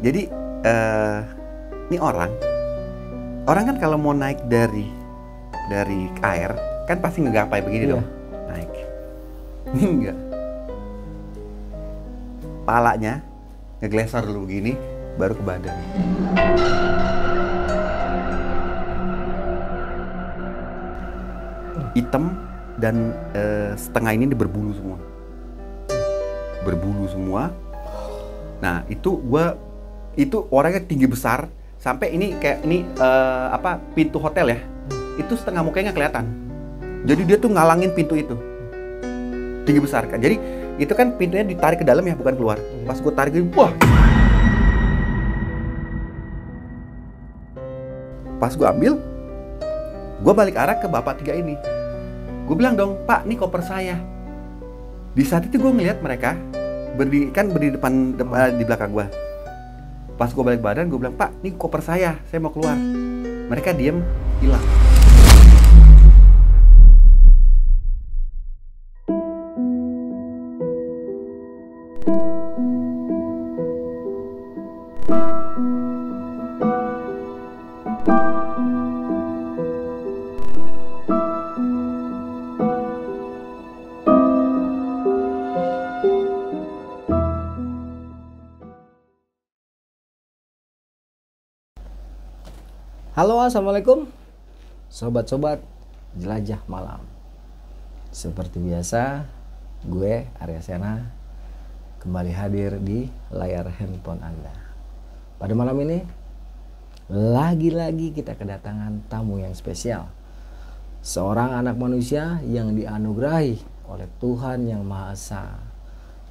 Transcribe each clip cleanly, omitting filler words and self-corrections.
Jadi ini orang kan kalau mau naik dari air kan pasti ngegapai begini dong, naik. Ini enggak, palanya ngeglesor dulu begini baru ke badan. Hitam dan setengah ini berbulu semua. Nah itu orangnya tinggi besar sampai ini kayak ini pintu hotel ya, itu setengah mukanya kelihatan. Jadi dia tuh ngalangin pintu itu, tinggi besar kan. Jadi itu kan pintunya ditarik ke dalam ya, bukan keluar. Pas gue tarik, wah! Pas gue ambil, gue balik arah ke bapak 3 ini. Gue bilang dong, Pak, ini koper saya. Di saat itu gue ngeliat mereka berdiri depan di belakang gue. Pas gue balik badan, gue bilang, Pak, ini koper saya mau keluar. Mereka diem, hilang. Halo, assalamualaikum sobat-sobat jelajah malam. Seperti biasa, gue Arya Sena kembali hadir di layar handphone Anda. Pada malam ini lagi-lagi kita kedatangan tamu yang spesial, seorang anak manusia yang dianugerahi oleh Tuhan Yang Maha Esa,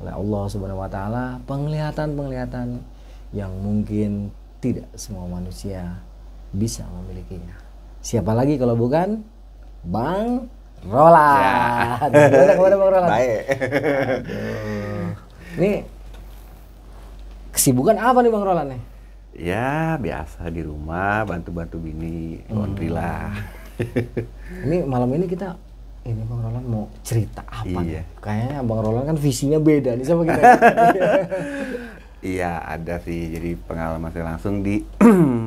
oleh Allah Subhanahu wa Ta'ala, penglihatan yang mungkin tidak semua manusia bisa memilikinya. Siapa lagi kalau bukan Bang Roland? Gimana kabar Bang Roland? Baik. Ini kesibukan apa nih Bang Roland nih? Ya biasa di rumah, bantu-bantu bini, laundry lah. Ini malam ini Bang Roland mau cerita apa Iya. nih? Kayaknya Bang Roland kan visinya beda nih sama kita. Iya ada sih, jadi pengalaman saya langsung di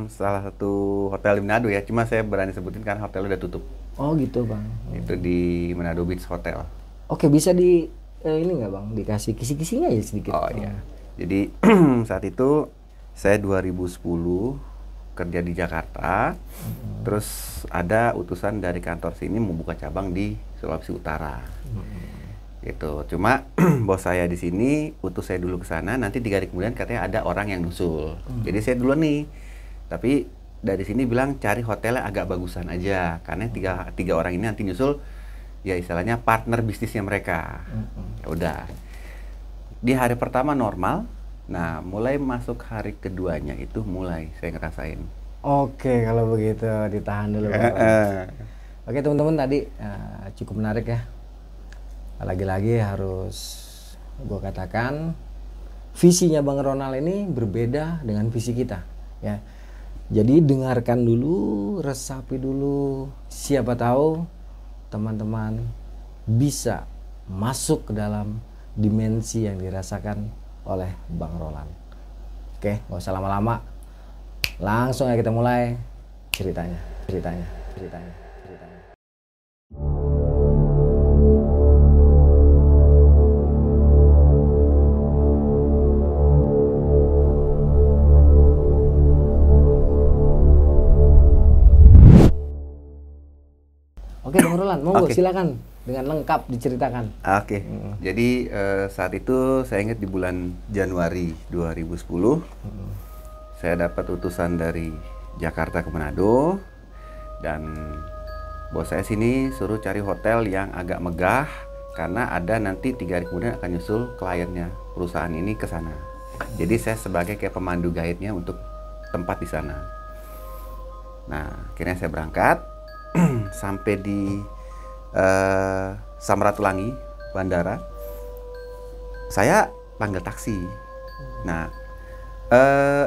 salah satu hotel di Manado ya. Cuma saya berani sebutin karena hotelnya udah tutup. Oh gitu Bang. Itu di Manado Beach Hotel. Oke, bisa ini nggak Bang, dikasih kisi-kisinya ya sedikit? Oh iya. Jadi saat itu saya 2010 kerja di Jakarta. Terus ada utusan dari kantor sini mau buka cabang di Sulawesi Utara. Gitu. Cuma bos saya di sini utus saya dulu ke sana, nanti 3 hari kemudian katanya ada orang yang nusul. Jadi saya duluan nih. Tapi dari sini bilang cari hotel yang agak bagusan aja, karena tiga orang ini nanti nyusul, ya istilahnya partner bisnisnya mereka. Ya udah. Di hari pertama normal. Nah, mulai masuk hari keduanya itu mulai saya ngerasain. Oke, kalau begitu ditahan dulu Bang. Oke teman-teman, tadi cukup menarik ya. Lagi-lagi harus gue katakan visinya Bang Ronald ini berbeda dengan visi kita ya. Jadi dengarkan dulu, resapi dulu, siapa tahu teman-teman bisa masuk ke dalam dimensi yang dirasakan oleh Bang Roland. Oke, gak usah lama-lama, langsung aja kita mulai ceritanya. Oke Bang Roland, monggo silakan dengan lengkap diceritakan. Oke. Jadi saat itu saya ingat di bulan Januari 2010 saya dapat utusan dari Jakarta ke Manado dan bos saya sini suruh cari hotel yang agak megah karena ada nanti 3 hari kemudian akan nyusul kliennya perusahaan ini ke sana. Jadi saya sebagai kayak pemandu guide-nya untuk tempat di sana. Nah, akhirnya saya berangkat sampai di Samratulangi bandara. Saya panggil taksi. Nah,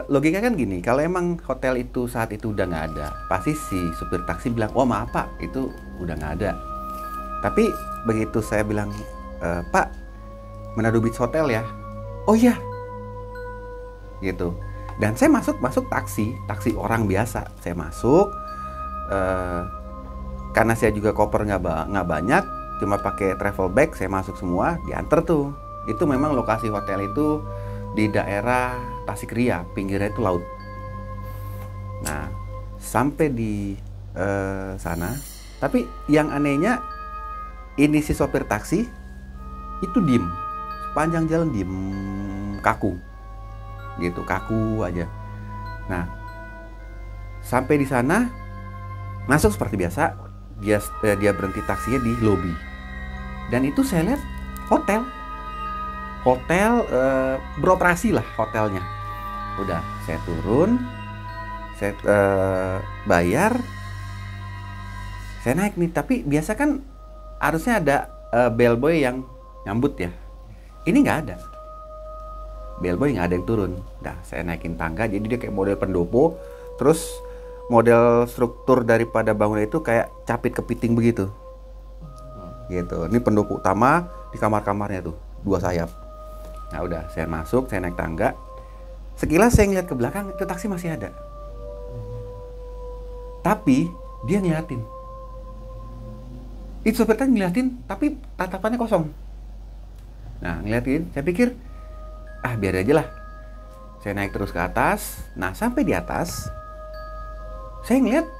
logika kan gini, kalau emang hotel itu saat itu udah nggak ada, pasti si supir taksi bilang, oh maaf Pak, itu udah nggak ada. Tapi begitu saya bilang, Pak, Manado Beach Hotel ya? Oh iya, gitu. Dan saya masuk taksi orang biasa. Saya masuk, karena saya juga koper nggak banyak, cuma pakai travel bag, saya masuk semua, diantar tuh. Itu memang lokasi hotel itu di daerah Tasikria, pinggirnya itu laut. Nah, sampai di sana, tapi yang anehnya ini si sopir taksi itu diem, sepanjang jalan diem, kaku, gitu, kaku aja. Nah, sampai di sana, masuk seperti biasa, dia berhenti taksinya di lobi, dan itu saya lihat hotel beroperasi lah hotelnya. Udah, saya turun, saya bayar, saya naik nih. Tapi biasa kan harusnya ada bellboy yang nyambut ya. Ini nggak ada. Bellboy nggak ada yang turun. Nah, saya naikin tangga, jadi dia kayak model pendopo. Terus model struktur daripada bangunan itu kayak capit kepiting begitu. Gitu. Ini pendopo utama, di kamar-kamarnya tuh 2 sayap. Nah udah, saya masuk, saya naik tangga. Sekilas saya ngeliat ke belakang, itu taksi masih ada. Tapi dia ngeliatin. Itu sopir taksi ngeliatin, tapi tatapannya kosong. Nah, ngeliatin, saya pikir, biar aja lah. Saya naik terus ke atas. Nah, sampai di atas, saya ngeliat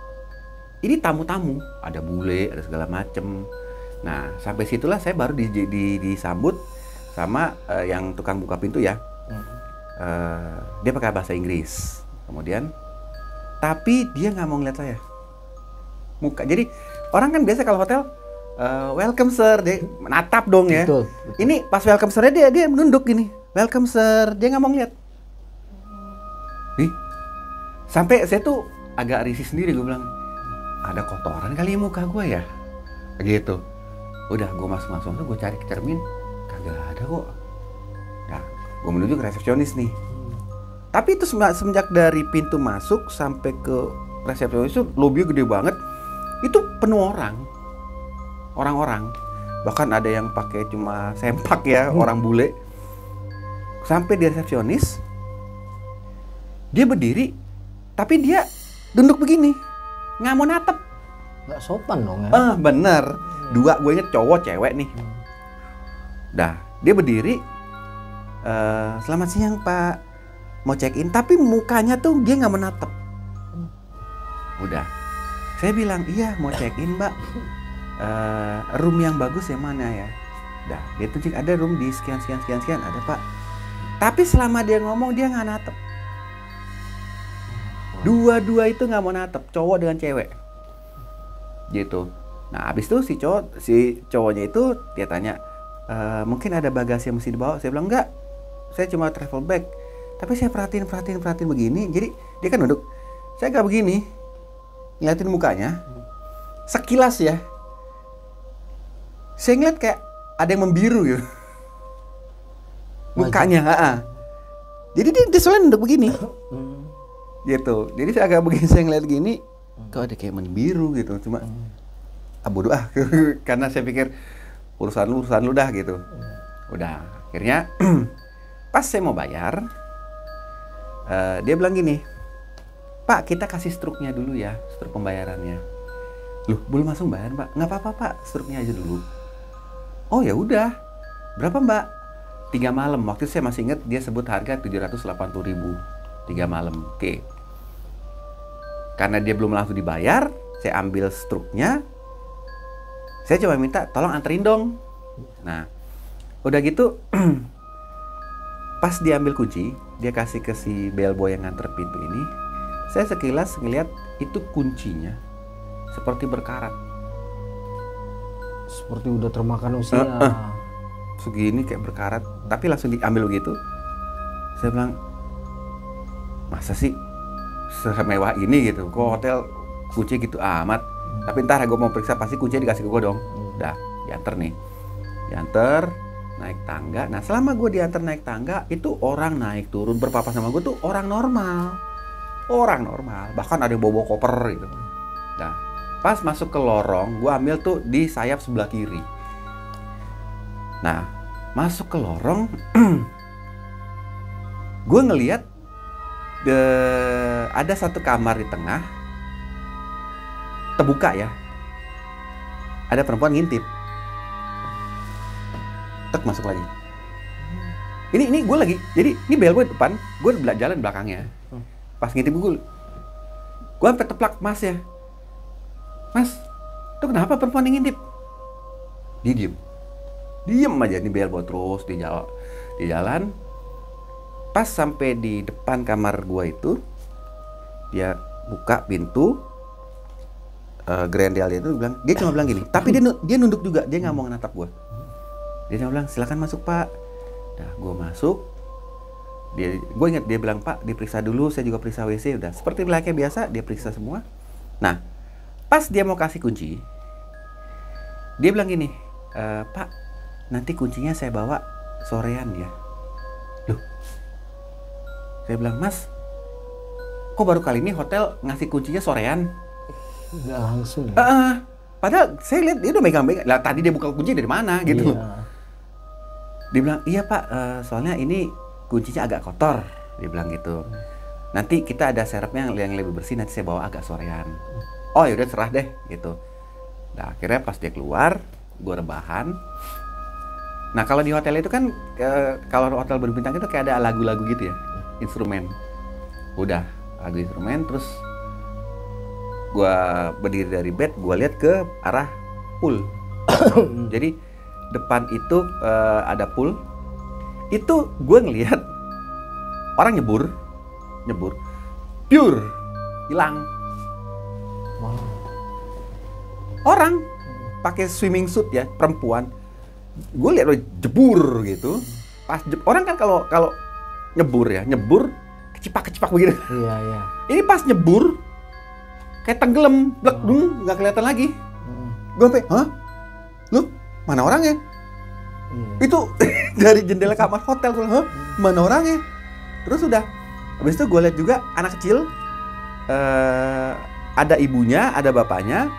ini tamu-tamu, ada bule, ada segala macem. Nah, sampai situlah saya baru disambut sama yang tukang buka pintu ya. Dia pakai bahasa Inggris. Kemudian, tapi dia nggak mau ngeliat saya. Muka. Jadi orang kan biasa kalau hotel, welcome sir, dia menatap dong ya. Betul. Ini pas welcome sirnya dia menunduk gini. Welcome sir, dia nggak mau ngeliat. Sampai saya tuh agak risih sendiri, gue bilang, ada kotoran kali muka gue ya, gitu. Udah, gue masuk tuh, gue cari ke cermin, kagak ada kok. Nah, gue menuju ke resepsionis nih. Tapi itu semenjak dari pintu masuk sampai ke resepsionis itu lobby gede banget, itu penuh orang-orang. Bahkan ada yang pakai cuma sempak ya, orang bule. Sampai di resepsionis, dia berdiri, tapi dia duduk begini, nggak mau natep. Nggak sopan dong ya. Bener. 2, gue inget cowok cewek nih. Dah, dia berdiri, selamat siang Pak, mau check in, tapi mukanya tuh dia nggak menatep. Udah, saya bilang iya mau check in Mbak, room yang bagus yang mana ya? Dah, dia tunjuk ada room di sekian, ada Pak. Tapi selama dia ngomong dia nggak natep. Dua itu nggak mau natep, cowok dengan cewek, gitu. Nah, abis itu si cowoknya itu dia tanya, mungkin ada bagasi yang mesti dibawa. Saya bilang enggak, saya cuma travel bag. Tapi saya perhatiin begini. Jadi dia kan duduk, saya nggak begini, ngeliatin mukanya. Sekilas ya, saya ngeliat kayak ada yang membiru gitu. Mukanya, Jadi dia soalnya duduk begini. Gitu. Jadi saya agak begini, saya ngeliat gini, kok ada kayak membiru gitu. Cuma bodoh karena saya pikir urusan lu dah gitu. Udah, akhirnya pas saya mau bayar, dia bilang gini, Pak, kita kasih struknya dulu ya, struk pembayarannya. Loh, belum langsung bayar Pak? Nggak apa-apa Pak, struknya aja dulu. Oh ya udah, berapa Mbak? 3 malam. Waktu itu saya masih ingat dia sebut harga 780.000 3 malam. Oke. Karena dia belum langsung dibayar, saya ambil struknya. Saya coba minta tolong anterin dong. Nah, udah gitu pas dia ambil kunci, dia kasih ke si bellboy yang nganter pintu ini. Saya sekilas ngeliat itu kuncinya seperti berkarat. Seperti udah termakan usia. Segini kayak berkarat, tapi langsung diambil begitu. Saya bilang, masa sih semewah ini gitu, kok hotel kunci gitu amat. Tapi ntar gue mau periksa, pasti kuncinya dikasih ke gue dong. Udah, diantar nih, diantar naik tangga. Nah, selama gue diantar naik tangga, itu orang naik turun berpapas sama gue tuh orang normal, bahkan ada yang bawa koper gitu. Nah, pas masuk ke lorong, gue ambil tuh di sayap sebelah kiri. Nah, masuk ke lorong, gue ngeliat ada satu kamar di tengah, terbuka ya. Ada perempuan ngintip. Tek, masuk lagi. Ini gue lagi, jadi ini bel gue depan, gue jalan belakangnya. Pas ngintip gue sampai teplak mas ya. Mas, itu kenapa perempuan yang ngintip? Dia diem aja, ini bel gue terus di jalan. Pas sampai di depan kamar gue itu, dia buka pintu. Grendel itu bilang, dia cuma bilang gini, tapi dia nunduk juga, dia nggak mau natap gue. Dia cuma bilang, silakan masuk pak. Nah, gue masuk. Gue ingat dia bilang, pak diperiksa dulu, saya juga periksa WC. Udah seperti layaknya biasa, dia periksa semua. Nah, pas dia mau kasih kunci, dia bilang gini, pak nanti kuncinya saya bawa sorean ya. Loh, saya bilang, mas kok baru kali ini hotel ngasih kuncinya sorean? Nggak langsung ya? Padahal saya lihat dia udah megang-megang. Lah tadi dia buka kunci dari mana gitu. Iya. Dia bilang, iya pak, soalnya ini kuncinya agak kotor. Dia bilang gitu. Nanti kita ada serepnya yang lebih bersih, nanti saya bawa agak sorean. Oh yaudah serah deh gitu. Nah akhirnya pas dia keluar, gue rebahan. Nah kalau di hotel itu kan, kalau hotel berbintang itu kayak ada lagu-lagu gitu ya, instrumen. Udah, lagu instrumen, terus gue berdiri dari bed, gue lihat ke arah pool. Jadi depan itu ada pool. Itu gue ngelihat orang nyebur, pure, hilang. Wow. Orang pakai swimming suit ya, perempuan. Gue lihat jebur gitu. Pas orang kan kalau nyebur kecipak begitu. Iya. Ini pas nyebur kayak tenggelam, blek dulu, nggak kelihatan lagi. Gue sampai, hah? Lu mana orangnya? Itu dari jendela kamar hotel, hah? Mana orangnya? Terus udah, habis itu gue lihat juga anak kecil, ada ibunya, ada bapaknya,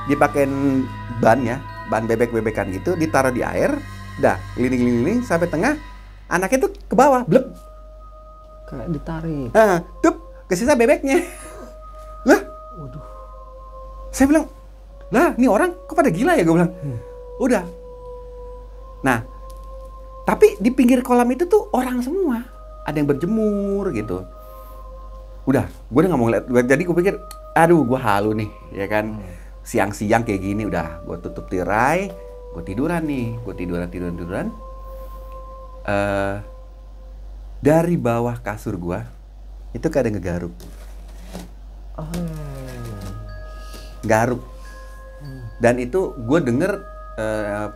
dipakein ban bebek-bebekan gitu, ditaruh di air, dah keliling-keliling sampai tengah, anaknya tuh ke bawah, blek. Kayak ditarik. Tup, kesisa bebeknya. Lah, waduh. Saya bilang, lah ini orang kok pada gila ya, gue bilang. Udah. Nah, tapi di pinggir kolam itu tuh orang semua. Ada yang berjemur gitu. Udah, gue udah gak mau ngeliat. Jadi gue pikir, aduh gue halu nih, ya kan. Siang-siang kayak gini udah, gue tutup tirai, gue tiduran nih. Gue tiduran. Dari bawah kasur gue, itu kayak ada ngegaruk. Garuk. Dan itu gue denger,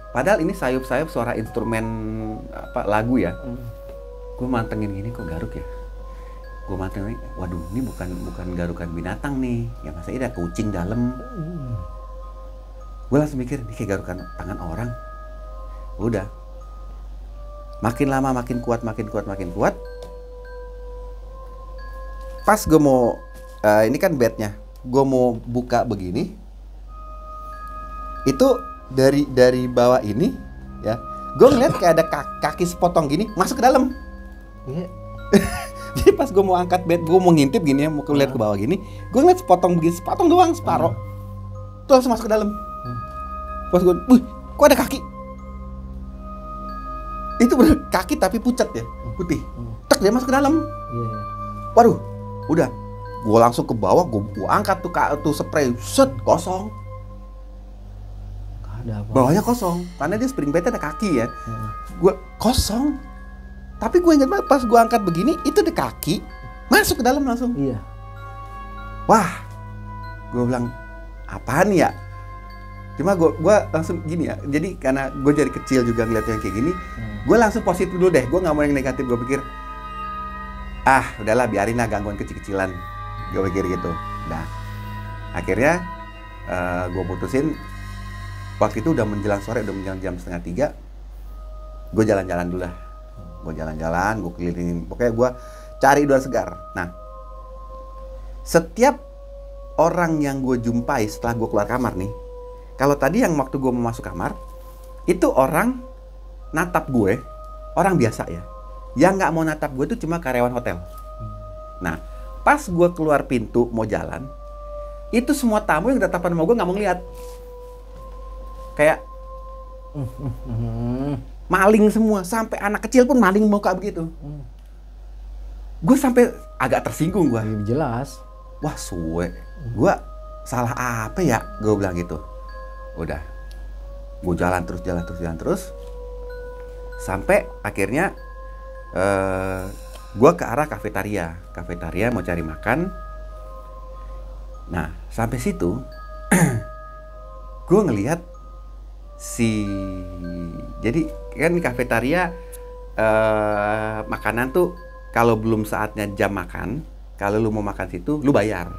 padahal ini sayup-sayup suara instrumen lagu ya. Gue mantengin gini, kok garuk ya? Gue mantengin, waduh ini bukan garukan binatang nih. Ya masa ada kucing dalam. Gue langsung mikir, ini kayak garukan tangan orang. Udah. Makin lama makin kuat. Pas gue mau, ini kan bednya, gue mau buka begini, itu dari bawah ini, ya, gue ngeliat kayak ada kaki sepotong gini masuk ke dalam. Iya. Jadi pas gue mau angkat bed, gue mau ngintip gini ya, mau ngeliat ke bawah gini, gue ngeliat sepotong doang, separoh, tuh langsung masuk ke dalam. Pas gue, kok ada kaki? Itu bener kaki tapi pucat ya, putih. Tek, dia masuk ke dalam. Waduh, udah. Gue langsung ke bawah, gue angkat tuh spray, set, kosong. Bawahnya kosong, karena dia spring bed ada kaki ya. Gue kosong. Tapi gue ingat banget pas gue angkat begini, itu ada kaki, masuk ke dalam langsung. Iya. Wah, gue bilang, apaan ya? Cuma gue langsung gini ya, jadi karena gue dari kecil juga ngeliat yang kayak gini, gue langsung positif dulu deh, gue gak mau yang negatif. Gue pikir, udahlah biarin lah gangguan kecil-kecilan, gue pikir gitu. Nah, akhirnya gue putusin, waktu itu udah menjelang sore, udah menjelang jam 2:30, gue jalan-jalan dulu lah. Gue jalan-jalan, gue kelilingin, pokoknya gue cari udara segar. Nah, setiap orang yang gue jumpai setelah gue keluar kamar nih, kalau tadi yang waktu gue mau masuk kamar, itu orang natap gue, orang biasa ya. Yang nggak mau natap gue itu cuma karyawan hotel. Nah, Pas gue keluar pintu mau jalan, itu semua tamu yang tatapan sama gue nggak mau ngeliat. Kayak maling semua, sampai anak kecil pun maling muka begitu. Gue sampai agak tersinggung gue. Jelas. Wah suwe, gue salah apa ya? Gue bilang gitu. Udah, gue jalan terus, sampai akhirnya gue ke arah kafetaria mau cari makan. Nah sampai situ gue ngelihat jadi kan di kafetaria makanan tuh kalau belum saatnya jam makan, kalau lu mau makan situ lu bayar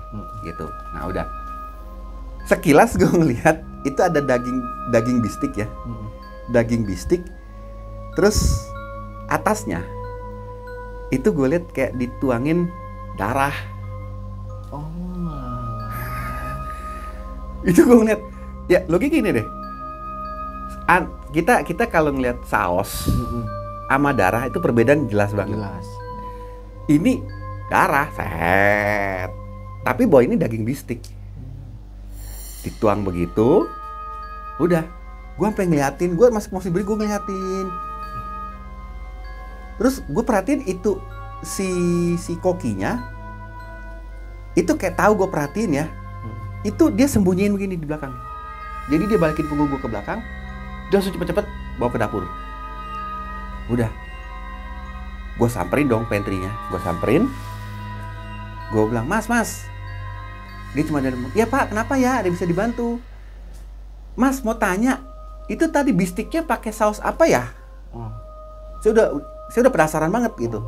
gitu. Nah udah, sekilas gue ngelihat itu ada daging bistik ya, daging bistik, terus atasnya itu gue lihat kayak dituangin darah. Oh. Itu gue ngeliat, ya logika gini deh. Kita kalau ngeliat saus sama darah itu perbedaan jelas banget. Jelas. Ini darah, set. Tapi bahwa ini daging bistik. Dituang begitu, udah. Gue sampai ngeliatin, gue masih beri, gue ngeliatin. Terus gue perhatiin itu si kokinya itu kayak tahu gue perhatiin ya. Itu dia sembunyiin begini di belakang. Jadi dia balikin punggung gue ke belakang, dia langsung cepet-cepet bawa ke dapur. Udah, gue samperin dong pantry-nya. Gue samperin, gue bilang, mas. Dia cuma dari, ya pak, kenapa ya? Ada bisa dibantu? Mas mau tanya, itu tadi bistiknya pakai saus apa ya? Saya udah penasaran banget gitu.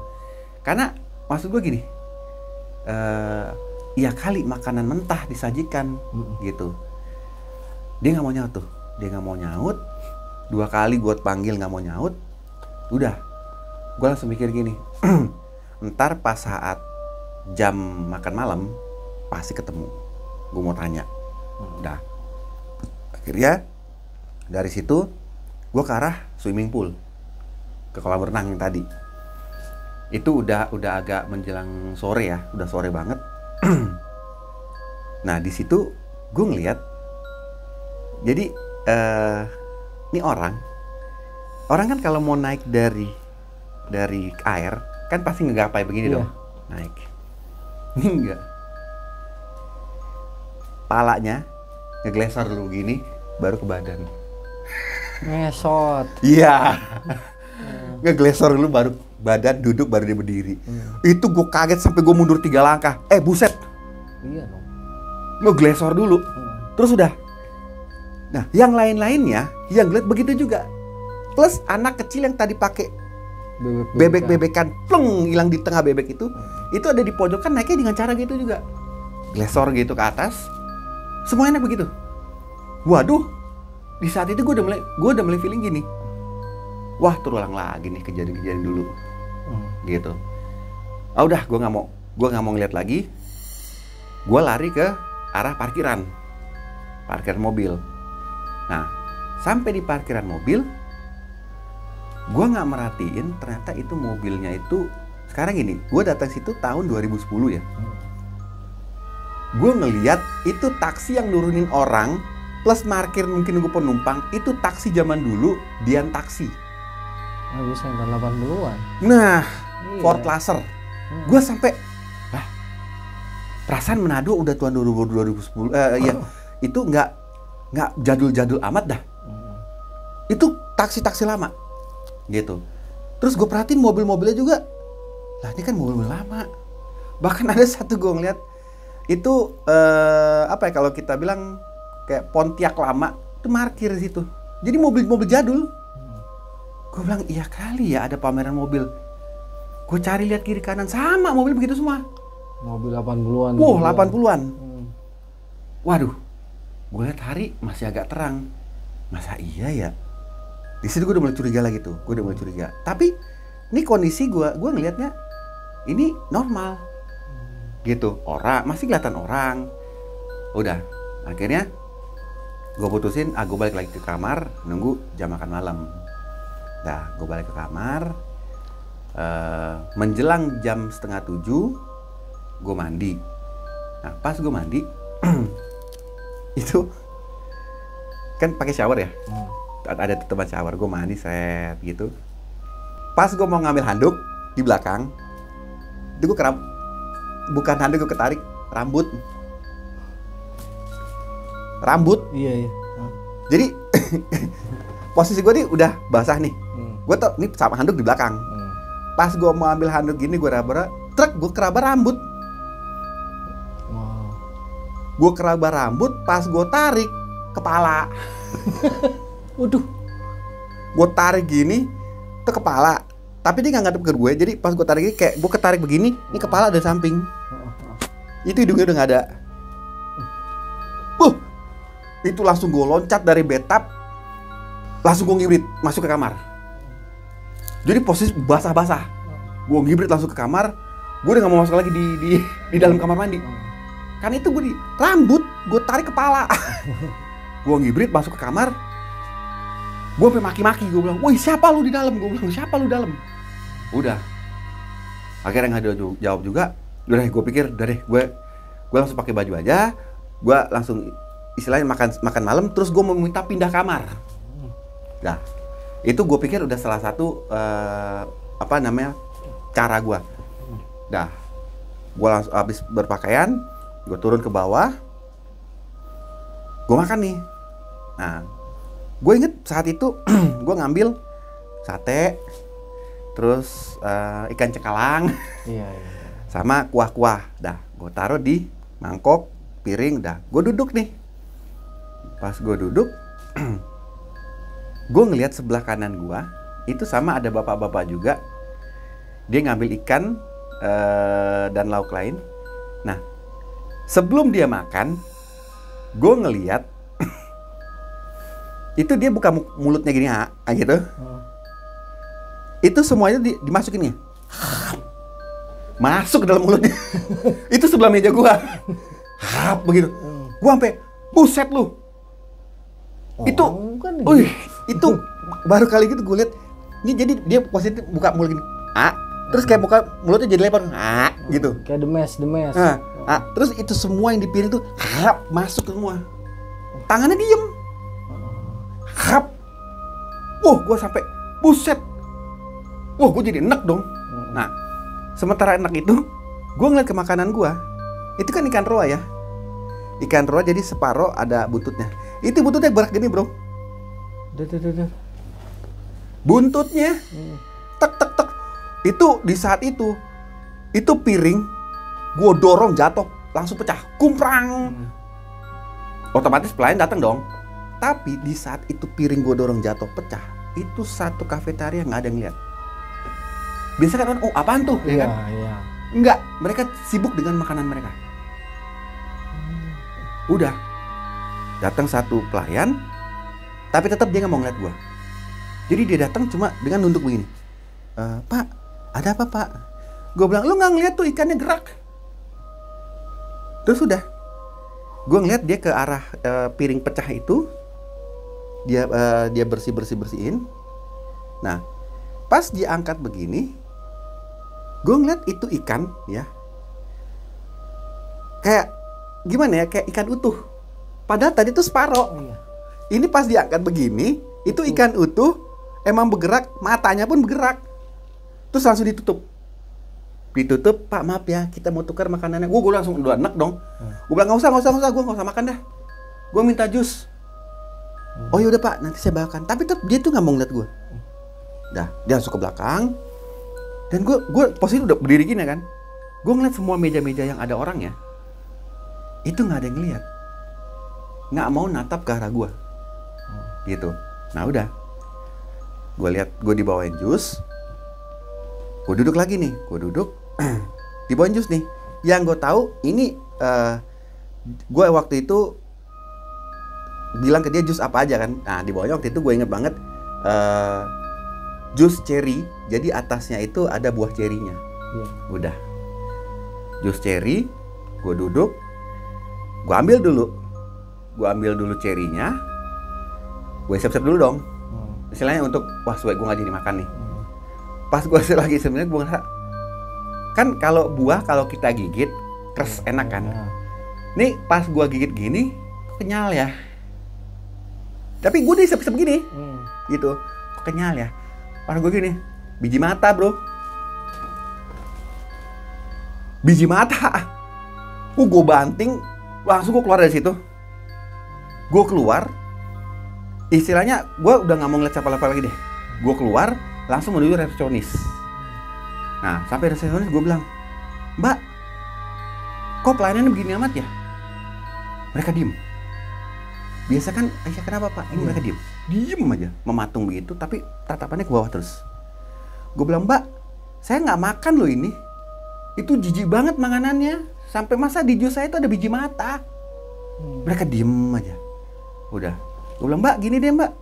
Karena maksud gue gini, ya kali makanan mentah disajikan gitu. Dia nggak mau nyaut. 2 kali gue panggil nggak mau nyaut. Udah, gue langsung mikir gini, ntar pas saat jam makan malam pasti ketemu. Gue mau tanya. Udah, akhirnya dari situ gue ke arah swimming pool, ke kolam renang yang tadi. Itu udah agak menjelang sore ya, udah sore banget. Nah di situ gue ngeliat, jadi ini orang kan kalau mau naik dari air kan pasti ngegapai begini dong, naik. Ini enggak, palanya ngeglesor dulu gini baru ke badan. Ngesot. Iya. Ngeglesor dulu baru badan, duduk baru dia berdiri. Itu gue kaget sampai gue mundur 3 langkah. Buset. Iya dong. Ngeglesor dulu. Terus udah. Nah, yang lain-lainnya yang ngeliat begitu juga. Plus anak kecil yang tadi pakai bebek-bebekan, pleng, hilang di tengah bebek itu ada di pojokan naiknya dengan cara gitu juga. Glesor gitu ke atas. Semuanya begitu. Waduh. Di saat itu gue udah mulai feeling gini. Wah, terulang lagi nih kejadian-kejadian dulu. Gitu. Udah, gue nggak mau ngeliat lagi. Gue lari ke arah parkiran mobil. Nah, sampai di parkiran mobil, gue nggak merhatiin ternyata itu mobilnya itu sekarang gini. Gue datang situ tahun 2010 ya. Gue ngeliat itu taksi yang nurunin orang plus parkir mungkin nunggu penumpang, itu taksi zaman dulu, Dian Taksi. Bisa tahun 80-an. Nah, iya. Ford Laser. Gue sampai, perasaan Manado udah tahun 2010. Ya, itu nggak jadul-jadul amat dah. Itu taksi-taksi lama, gitu. Terus gue perhatiin mobil-mobilnya juga. Lah ini kan mobil lama. Bahkan ada satu gue ngeliat itu apa ya kalau kita bilang kayak Pontiac lama itu parkir di situ. Jadi mobil-mobil jadul. Gue bilang iya kali ya ada pameran mobil. Gue cari lihat kiri kanan sama mobil begitu semua. Mobil 80-an. Wow, 80-an. Waduh. Gue lihat hari masih agak terang. Masa iya ya? Di situ gue udah mulai curiga lagi tuh. Tapi ini kondisi gue ngelihatnya ini normal. Gitu. Orang masih kelihatan orang. Udah. Akhirnya gue putusin, gue balik lagi ke kamar nunggu jam makan malam. Nah, gue balik ke kamar. Menjelang jam 6:30, gue mandi. Nah pas gue mandi itu kan pakai shower ya, ada tutupan shower, gue mandi set gitu. Pas gue mau ngambil handuk di belakang, itu gue bukan handuk, gue ketarik rambut. Iya. Jadi posisi gue nih udah basah nih. Gue tau nih sama handuk di belakang. Pas gue mau ambil handuk gini, gue raba-raba, gue keraba rambut. Wow. Gue keraba rambut, pas gue tarik kepala. Waduh. Gue tarik gini, itu kepala. Tapi dia nggak ngadep ke gue, jadi pas gue tarik gini, kayak gue ketarik begini, ini kepala ada samping. Itu hidungnya udah nggak ada. Itu langsung gue loncat dari bathtub, langsung gue ngibrit masuk ke kamar. Jadi posisi basah-basah, gue ngibrit langsung ke kamar. Gue udah nggak mau masuk lagi di dalam kamar mandi. Karena itu gue di rambut, gue tarik kepala. Gue ngibrit masuk ke kamar. Gue sampai maki-maki, gue bilang, "Woi, siapa lu di dalam?" Gue bilang, "Siapa lu dalam?" Udah. Akhirnya nggak ada jawab juga. Udah deh, gue pikir, udah deh, gue langsung pakai baju aja. Gue langsung istilahnya makan malam, terus gue meminta pindah kamar. Nah, itu gue pikir udah salah satu cara gue. Dah, gue langsung habis berpakaian, gue turun ke bawah, gue makan nih. Nah, gue inget saat itu gue ngambil sate, terus ikan cekalang, sama kuah-kuah. Dah, gue taruh di mangkok, piring. Dah, gue duduk nih. Pas gue duduk, gue ngelihat sebelah kanan gue itu sama ada bapak-bapak juga. Dia ngambil ikan dan lauk lain. Nah, sebelum dia makan, gue ngelihat itu dia buka mulutnya gini, gitu. Itu semuanya dimasukin nih, masuk ke dalam mulutnya. Itu sebelah meja gue, begitu. Gue sampai, buset lu. Itu, itu baru kali gitu gue lihat. Ini jadi dia positif buka mulut gini, terus kayak buka mulutnya jadi lebar, gitu. Kayak demes. Terus itu semua yang di piring tuh masuk semua. Tangannya diem. Gue sampai buset. Gue jadi enek dong. Nah, sementara enek itu, gue ngeliat ke makanan gue. Itu kan ikan roa ya. Ikan roa jadi separoh ada buntutnya. Itu buntutnya berak gini, bro. Buntutnya tek. Itu di saat itu piring gue dorong jatuh, langsung pecah, kumprang. Otomatis pelayan datang dong. Tapi di saat itu piring gue dorong jatuh pecah, itu satu kafetaria nggak ada yang lihat. Biasanya kan, apaan tuh? Iya. Enggak, mereka sibuk dengan makanan mereka. Udah, datang satu pelayan, tapi tetap dia nggak mau ngeliat gue. Jadi dia datang cuma dengan nunduk begini. Pak, ada apa pak? Gue bilang, lu nggak ngeliat tuh ikannya gerak. Terus udah, gue ngeliat dia ke arah piring pecah itu, dia bersihin. Nah, pas dia angkat begini, gue ngeliat itu ikan ya, kayak gimana ya, kayak ikan utuh. Padahal tadi tuh separoh. Ini pas diangkat begini, itu ikan utuh, emang bergerak, matanya pun bergerak. Terus langsung ditutup, Pak maaf ya, kita mau tukar makanannya. Gue langsung udah enak dong. Gue bilang nggak usah, gue nggak usah makan dah. Gue minta jus. Oh yaudah pak, nanti saya bawakan. Tapi dia tuh nggak mau ngeliat gue. Dah, dia langsung ke belakang. Dan gue posisi udah berdiri gini kan. Gue ngeliat semua meja-meja yang ada orangnya. Itu nggak ada yang ngeliat. Nggak mau natap ke arah gue. Gitu. Nah udah. Gue lihat, gue dibawain jus. Gue duduk lagi nih. Dibawain jus nih. Yang gue tahu ini gue waktu itu bilang ke dia jus apa aja kan. Nah dibawanya waktu itu gue inget banget jus cherry. Jadi atasnya itu ada buah cherry-nya. Udah, jus cherry. Gue duduk, gue ambil dulu cherry-nya. Gue siap-siap dulu dong. Istilahnya untuk wah suwe gue nggak jadi makan nih. Pas gue lagi sebenarnya gue ngerasa kan kalau buah kalau kita gigit kres enak kan. Nih pas gue gigit gini, kenyal ya. Tapi gue disep-sep gini, gitu. Kenyal ya. Pas gue gini, biji mata bro. Biji mata. Gue banting, langsung gue keluar dari situ. Gue keluar, istilahnya gue udah nggak mau ngeliat siapa-siapa lagi deh. Gue keluar, langsung menuju resepsionis. Nah, sampai resepsionis gue bilang, Mbak, kok pelayanannya begini amat ya? Mereka diem. Biasa kan, Aisyah kenapa Pak? Ini mereka diem. Diem aja, mematung begitu, tapi tatapannya ke bawah terus. Gue bilang, Mbak, saya nggak makan loh ini. Itu jijik banget makanannya. Sampai masa di jus saya itu ada biji mata. Mereka diem aja. Udah. Gue bilang, Mbak, gini deh Mbak.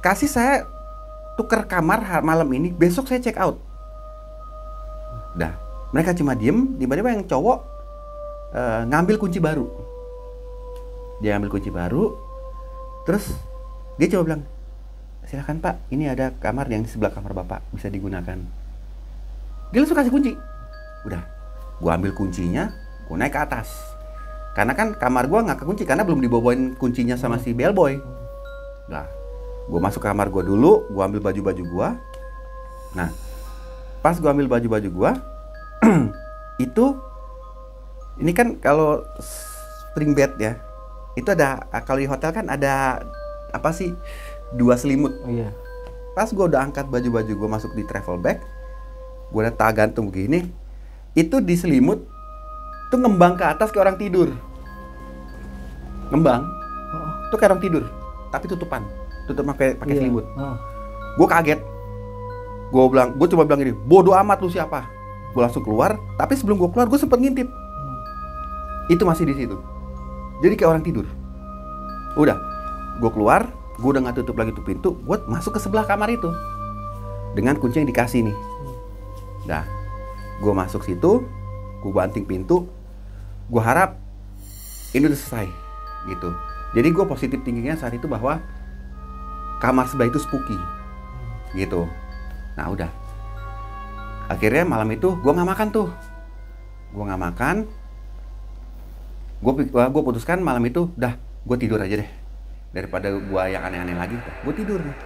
Kasih saya tuker kamar malam ini, besok saya check out. Udah. Mereka cuma diem, tiba-tiba yang cowok ngambil kunci baru. Dia ambil kunci baru, terus dia coba bilang, silakan Pak, ini ada kamar yang di sebelah kamar Bapak, bisa digunakan. Dia langsung kasih kunci. Udah, gua ambil kuncinya, gua naik ke atas. Karena kan kamar gua nggak kekunci, karena belum dibawain kuncinya sama si bellboy. Nah, gua masuk ke kamar gua dulu, gua ambil baju-baju gua. Nah, pas gua ambil baju-baju gua, itu, ini kan kalau spring bed ya, itu ada, kalau di hotel kan ada apa sih, 2 selimut. Oh iya. Pas gue udah angkat baju-baju gue masuk di travel bag, gue udah tak gantung begini, itu di selimut tuh ngembang ke atas kayak orang tidur. Ngembang, tuh kayak orang tidur, tapi tutup pakai selimut. Gue kaget, gue coba bilang gini, bodoh amat lu siapa? Gue langsung keluar, tapi sebelum gue keluar gue sempet ngintip. Itu masih di situ. Jadi kayak orang tidur. Udah, gue keluar, gue udah nggak tutup lagi tuh pintu, gue masuk ke sebelah kamar itu dengan kunci yang dikasih nih. Nah, gue masuk situ, gue banting pintu, gue harap ini udah selesai, gitu. Jadi gue positif thinkingnya saat itu bahwa kamar sebelah itu spooky, gitu. Nah udah, akhirnya malam itu gue nggak makan tuh, gue putuskan malam itu, dah, gue tidur aja deh. Daripada gue yang aneh-aneh lagi, gue tidur nih.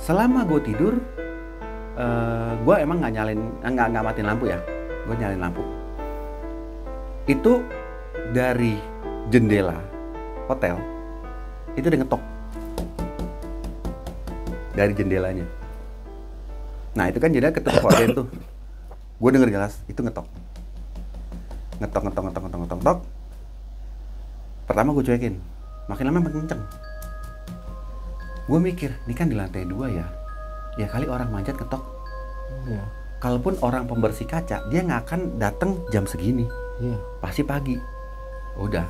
Selama gue tidur, gue emang nggak matiin lampu ya, gue nyalain lampu. Itu dari jendela hotel itu udah ngetok dari jendelanya. Nah itu kan jendela ketutup horden tuh, gue denger jelas itu ngetok. Pertama gue cuekin, makin lama makin kenceng. Gue mikir, ini kan di lantai 2 ya kali orang manjat ketok. Iya. Kalaupun orang pembersih kaca, dia nggak akan datang jam segini. Iya. Pasti pagi. Udah,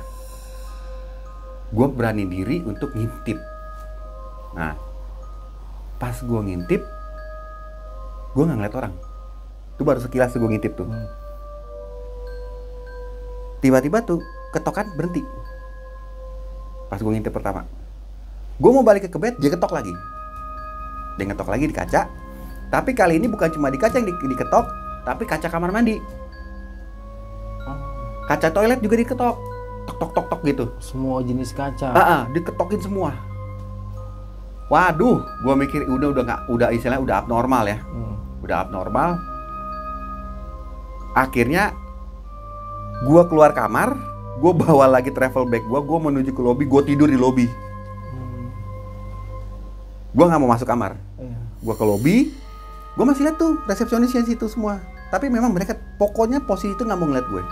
gue berani diri untuk ngintip. Nah, pas gue ngintip, gue nggak ngeliat orang. Itu baru sekilas gue ngintip tuh. Tiba-tiba tuh ketokan berhenti. Pas gue ngintip pertama, gue mau balik ke bed, dia ketok lagi. Dia ngetok lagi di kaca. Tapi kali ini bukan cuma di kaca yang diketok, tapi kaca kamar mandi. Kaca toilet juga diketok. Tok gitu. Semua jenis kaca. Diketokin semua. Waduh, gue mikir udah istilahnya udah abnormal ya. Udah abnormal. Akhirnya gue keluar kamar, gue bawa lagi travel bag gue menuju ke lobi, gue tidur di lobi. Gue nggak mau masuk kamar. Gue ke lobi, gue masih lihat tuh resepsionisnya situ semua. Tapi memang mereka pokoknya posisi itu nggak mau ngeliat gue.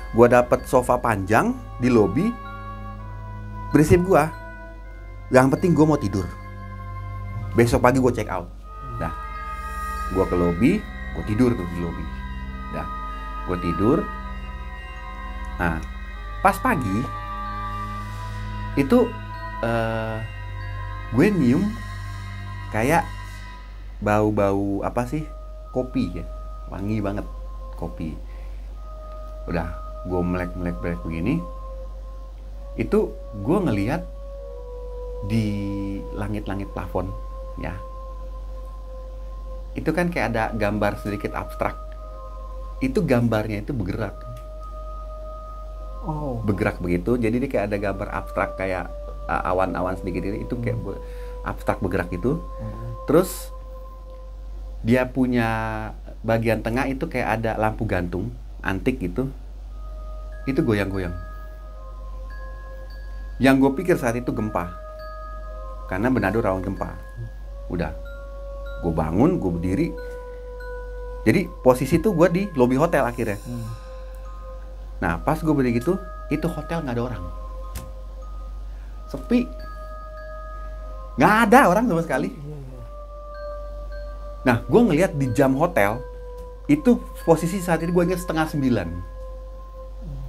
Gue dapet sofa panjang di lobi. Prinsip gue, yang penting gue mau tidur. Besok pagi gue check out. Dah, gue ke lobi, gue tidur tuh di lobi. Dah, gue tidur. Nah, pas pagi itu gue nyium kayak bau-bau apa sih, kopi ya, wangi banget kopi. Udah gue melek begini, itu gue ngelihat di langit-langit plafon ya, itu kan kayak ada gambar sedikit abstrak, itu gambarnya itu bergerak. Bergerak begitu, jadi dia kayak ada gambar abstrak kayak awan-awan sedikit itu kayak abstrak bergerak itu. Terus dia punya bagian tengah itu kayak ada lampu gantung antik gitu, itu goyang-goyang. Yang gue pikir saat itu gempa, karena Manado rawan gempa. Udah, gue bangun, gue berdiri. Jadi posisi tuh gue di lobi hotel akhirnya. Nah pas gue berdiri gitu, itu hotel nggak ada orang, sepi, nggak ada orang sama sekali. Nah gue ngelihat di jam hotel itu posisi saat itu gue ingat 8:30.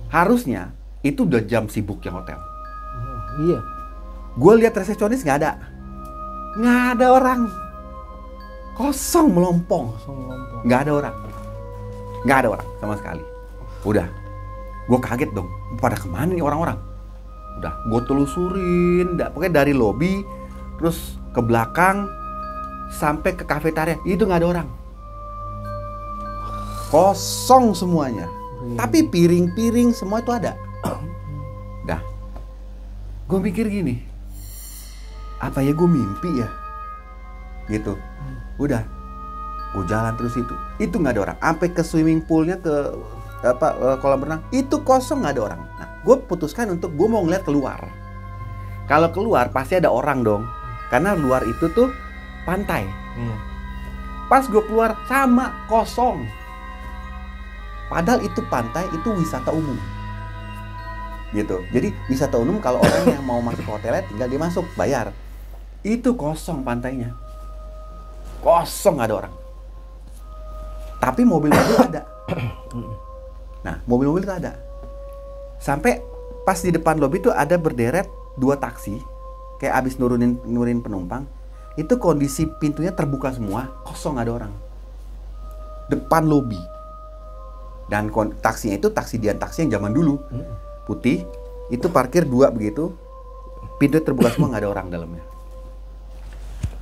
Harusnya itu udah jam sibuknya hotel. Iya. Gue lihat resepsionis nggak ada orang, kosong melompong, nggak ada orang sama sekali. Udah, gue kaget dong, pada kemana nih orang-orang? Udah, gue telusurin, pokoknya dari lobi, terus ke belakang, sampai ke kafetaria, itu nggak ada orang. Kosong semuanya. Tapi piring-piring semua itu ada. Dah, gue mikir gini, apa ya gue mimpi ya? Gitu. Udah, gue jalan terus itu nggak ada orang. Sampai ke swimming poolnya, ke kolam renang, itu kosong, nggak ada orang. Nah, gue putuskan untuk gue mau ngeliat keluar. Kalau keluar pasti ada orang dong, karena luar itu tuh pantai. Pas gue keluar sama kosong. Padahal itu pantai, itu wisata umum. Gitu. Jadi wisata umum kalau orang yang mau masuk ke hotelnya tinggal dia masuk, bayar. Itu kosong pantainya. Kosong, nggak ada orang. Tapi mobil-mobil ada. Nah, mobil-mobil itu ada. Sampai pas di depan lobi itu ada berderet 2 taksi, kayak abis nurunin penumpang. Itu kondisi pintunya terbuka semua, kosong, nggak ada orang. Depan lobi. Dan taksinya itu taksi yang zaman dulu, putih. Itu parkir 2 begitu, pintu terbuka semua, nggak ada orang dalamnya.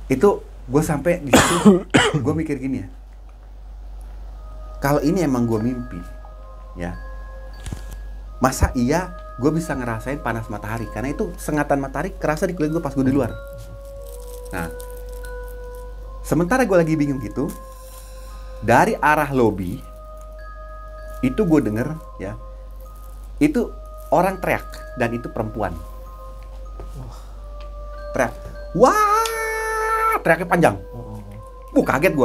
Itu gue sampai di situ, gue mikir gini ya. Kalau ini emang gue mimpi, ya, masa iya gue bisa ngerasain panas matahari? Karena itu sengatan matahari kerasa di kulit gue pas gue di luar. Nah, sementara gue lagi bingung gitu, dari arah lobi itu gue denger ya, itu orang teriak, dan itu perempuan. Teriak, wah, teriaknya panjang. Kaget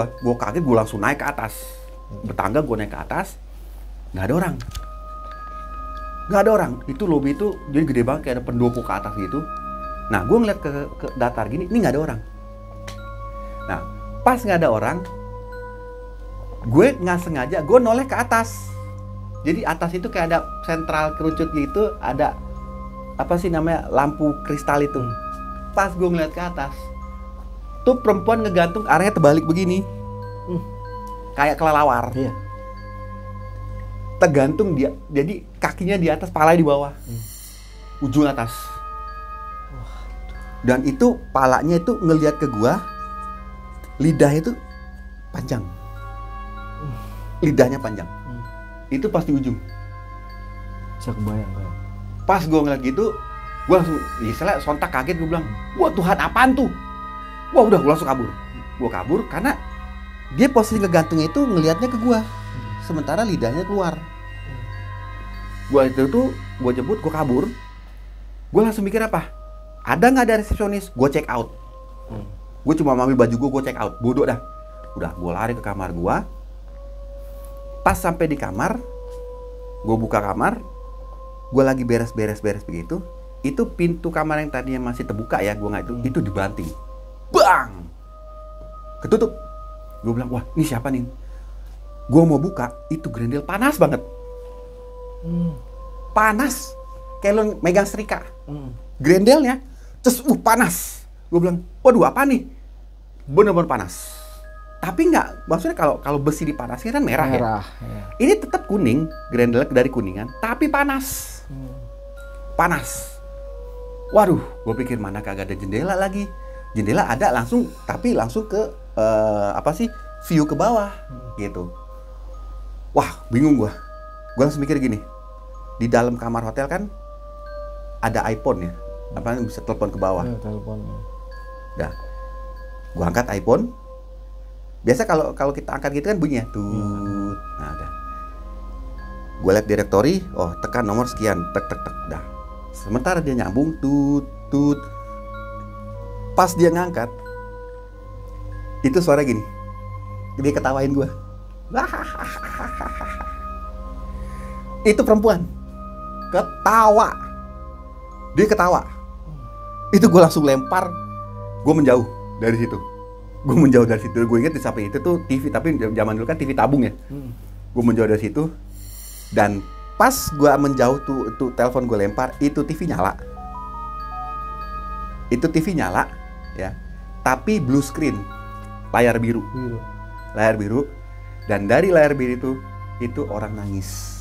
gue langsung naik ke atas. Bertangga gue naik ke atas, nggak ada orang. Itu lobi itu jadi gede banget, kayak ada pendopo ke atas gitu. Nah gue ngeliat ke datar gini, ini nggak ada orang. Nah pas nggak ada orang, gue nggak sengaja gue noleh ke atas. Jadi atas itu kayak ada sentral kerucut gitu, ada apa sih namanya, lampu kristal itu. Pas gue ngeliat ke atas, tuh perempuan ngegantung arahnya terbalik begini. Kayak kelelawar. Iya. Tergantung dia, jadi kakinya di atas, palanya di bawah. Ujung atas. Dan itu palanya itu ngelihat ke gua, lidahnya itu panjang. Lidahnya panjang. Itu pasti ujung. Bisa kebayang kan? Pas gua ngeliat gitu, gua langsung, misalnya sontak kaget, gua bilang, wah Tuhan apaan tuh? Wah udah, gua langsung kabur. Gua kabur karena dia posisi ngegantungnya itu ngelihatnya ke gua, sementara lidahnya keluar. Gua itu tuh, gua jemput, gua kabur. Gua langsung mikir apa? Ada nggak ada resepsionis? Gua check out. Gua cuma ambil baju gua check out. Bodoh dah. Udah, gua lari ke kamar gua. Pas sampai di kamar, gua buka kamar. Gua lagi beres begitu. Itu pintu kamar yang tadinya masih terbuka ya, gua nggak itu dibanting. Bang! Ketutup. Gue bilang, wah ini siapa nih? Gue mau buka, itu grendel panas banget. Panas. Kayak lo megang setrika. Grendelnya, terus panas. Gue bilang, waduh apa nih? Bener-bener panas. Tapi nggak, maksudnya kalau besi dipanasin kan merah ya. Ya. Ini tetap kuning, granulate dari kuningan, tapi panas. Panas. Waduh, gue pikir mana kagak ada jendela lagi. Jendela ada langsung, tapi langsung ke view ke bawah gitu. Wah, bingung gue. Gue langsung mikir gini, di dalam kamar hotel kan ada iPhone ya, bisa telepon ke bawah. Ya, telepon. Dah, gue angkat iPhone. Biasa kalau kita angkat gitu kan bunyinya tut. Nah, udah. Gue liat directory, oh tekan nomor sekian, tek tek tek, dah. Sementara dia nyambung tut tut. Pas dia ngangkat, itu suara gini. Dia ketawain gue. Itu perempuan ketawa. Dia ketawa. Itu gue langsung lempar. Gue menjauh dari situ. Gue inget di samping itu tuh TV, tapi zaman dulu kan TV tabung ya. Gue menjauh dari situ. Dan pas gue menjauh tuh telepon gue lempar, itu TV nyala. Itu TV nyala ya. Tapi blue screen, layar biru. Layar biru. Dan dari layar biru itu orang nangis.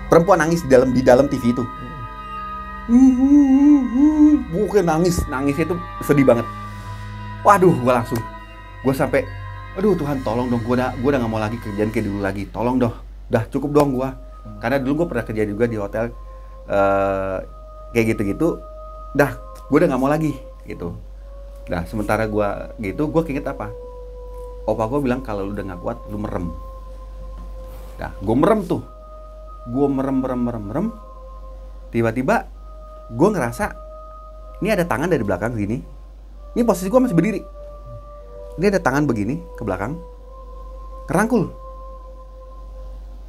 Perempuan nangis di dalam TV itu. Bukan nangis itu sedih banget. Waduh, gue sampai, aduh Tuhan tolong dong, gue udah nggak mau lagi kerjaan kayak dulu lagi, tolong dong, dah cukup dong gue. Karena dulu gue pernah kerja juga di hotel kayak gitu-gitu, dah gue udah nggak mau lagi gitu. Nah sementara gue gitu, gue keinget apa? Opa gue bilang kalau lu udah nggak kuat, lu merem. Nah gue merem tuh, gue merem. Tiba-tiba gue ngerasa ini ada tangan dari belakang sini. Ini posisi gue masih berdiri. Ini ada tangan begini ke belakang, ngerangkul.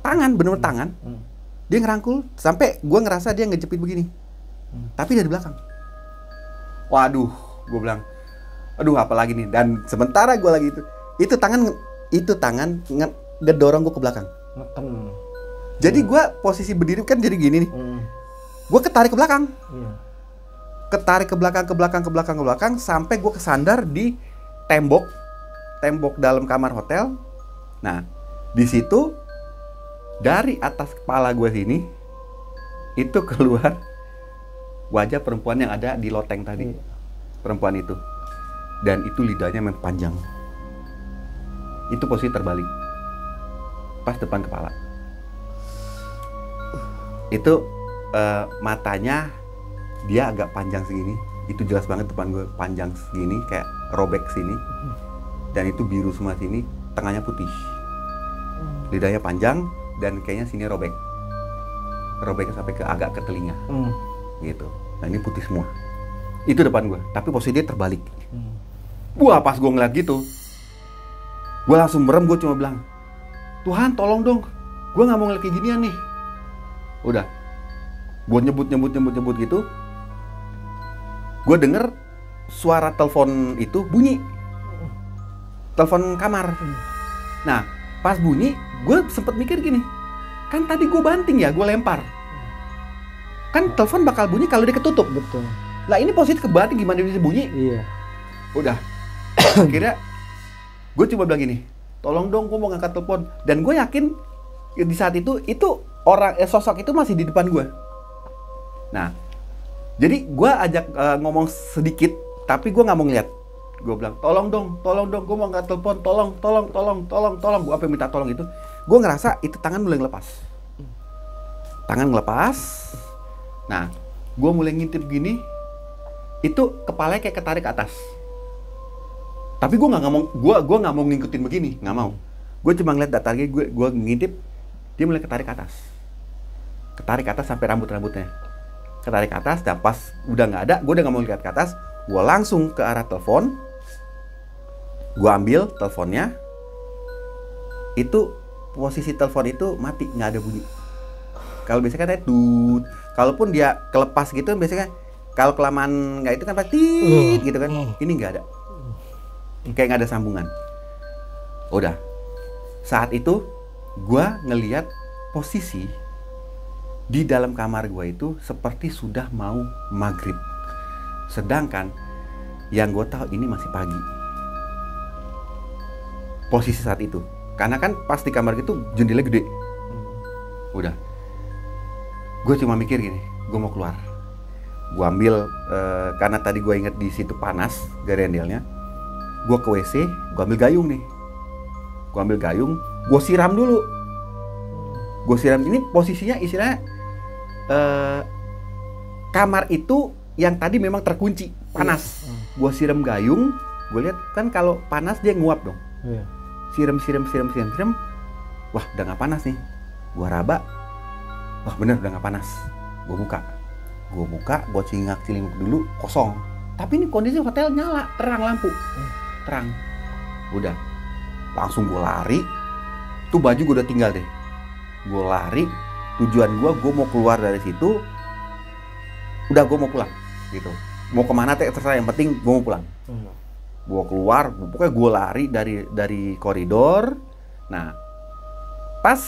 Tangan, bener-bener tangan. Dia ngerangkul sampai gue ngerasa dia ngejepit begini. Tapi dari belakang. Waduh, gue bilang, aduh apalagi nih. Dan sementara gue lagi itu tangan ngedorong gue ke belakang. Jadi gue posisi berdiri kan jadi gini nih. Gue ketarik ke belakang. Ketarik ke belakang sampai gue kesandar di tembok dalam kamar hotel. Nah, di situ dari atas kepala gue sini itu keluar wajah perempuan yang ada di loteng tadi. Perempuan itu. Dan itu lidahnya memang panjang. Itu posisi terbalik. Pas depan kepala. Itu matanya dia agak panjang segini. Itu jelas banget depan gue panjang segini, kayak robek sini. Dan itu biru semua sini, tengahnya putih. Lidahnya panjang dan kayaknya sini robek. Robeknya sampai agak ke telinga. Gitu. Dan ini putih semua. Itu depan gue, tapi posisi dia terbalik. Wah, pas gue ngeliat gitu, gue langsung merem, gue cuma bilang, Tuhan tolong dong, gue gak mau ngeliat kayak ginian nih. Udah, gue nyebut gitu. Gue denger suara telepon itu bunyi. Telepon kamar. Nah, pas bunyi, gue sempet mikir gini. Kan tadi gue banting ya, gue lempar. Kan telepon bakal bunyi kalau dia ketutup. Betul. Lah ini posisi kebanting, gimana bisa bunyi? Iya. Udah. Akhirnya, gue coba bilang gini. Tolong dong, gue mau ngangkat telepon. Dan gue yakin, di saat itu sosok itu masih di depan gue. Nah, jadi gue ajak ngomong sedikit, tapi gue nggak mau ngeliat. Gue bilang, tolong dong, gue mau ngangkat telepon, tolong. Gue apa yang minta tolong itu? Gue ngerasa itu tangan mulai ngelepas. Tangan ngelepas. Nah, gue mulai ngintip gini, itu kepalanya kayak ketarik ke atas. Tapi gue nggak mau ngikutin begini, nggak mau. Gue cuma ngeliat datarnya, gue ngintip, dia mulai ketarik ke atas. Ketarik ke atas sampai rambut-rambutnya. Ketarik ke atas, dan pas udah nggak ada, gue udah nggak mau lihat ke atas, gue langsung ke arah telepon, gue ambil teleponnya, itu posisi telepon itu mati, nggak ada bunyi. Kalau biasanya kan tut, kalaupun dia kelepas gitu, biasanya kalau kelamaan nggak itu kan pasti gitu kan, ini nggak ada, kayak nggak ada sambungan. Udah, saat itu gue ngelihat posisi di dalam kamar gue itu seperti sudah mau maghrib. Sedangkan yang gue tahu ini masih pagi. posisi saat itu. Karena kan pas di kamar itu jendela gede. Udah. Gue cuma mikir gini, gue mau keluar. Gue ambil, karena tadi gue inget di situ panas garendelnya. Gue ke WC, gue ambil gayung nih. Gue ambil gayung, gue siram dulu. Gue siram, ini posisinya istilahnya kamar itu yang tadi memang terkunci, panas. Gue siram gayung, gue lihat kan kalau panas dia nguap dong. Siram. Wah, udah nggak panas nih. Gue raba, wah bener udah nggak panas. Gue buka, gue celinguk dulu, kosong. Tapi ini kondisi hotel nyala, terang lampu, terang. Udah, langsung gue lari. Tuh baju gue udah tinggal deh. Gue lari, tujuan gue mau keluar dari situ. Udah, gue mau pulang, gitu. Mau kemana terserah, yang penting gue mau pulang. Gue keluar, pokoknya gue lari dari koridor. Nah, pas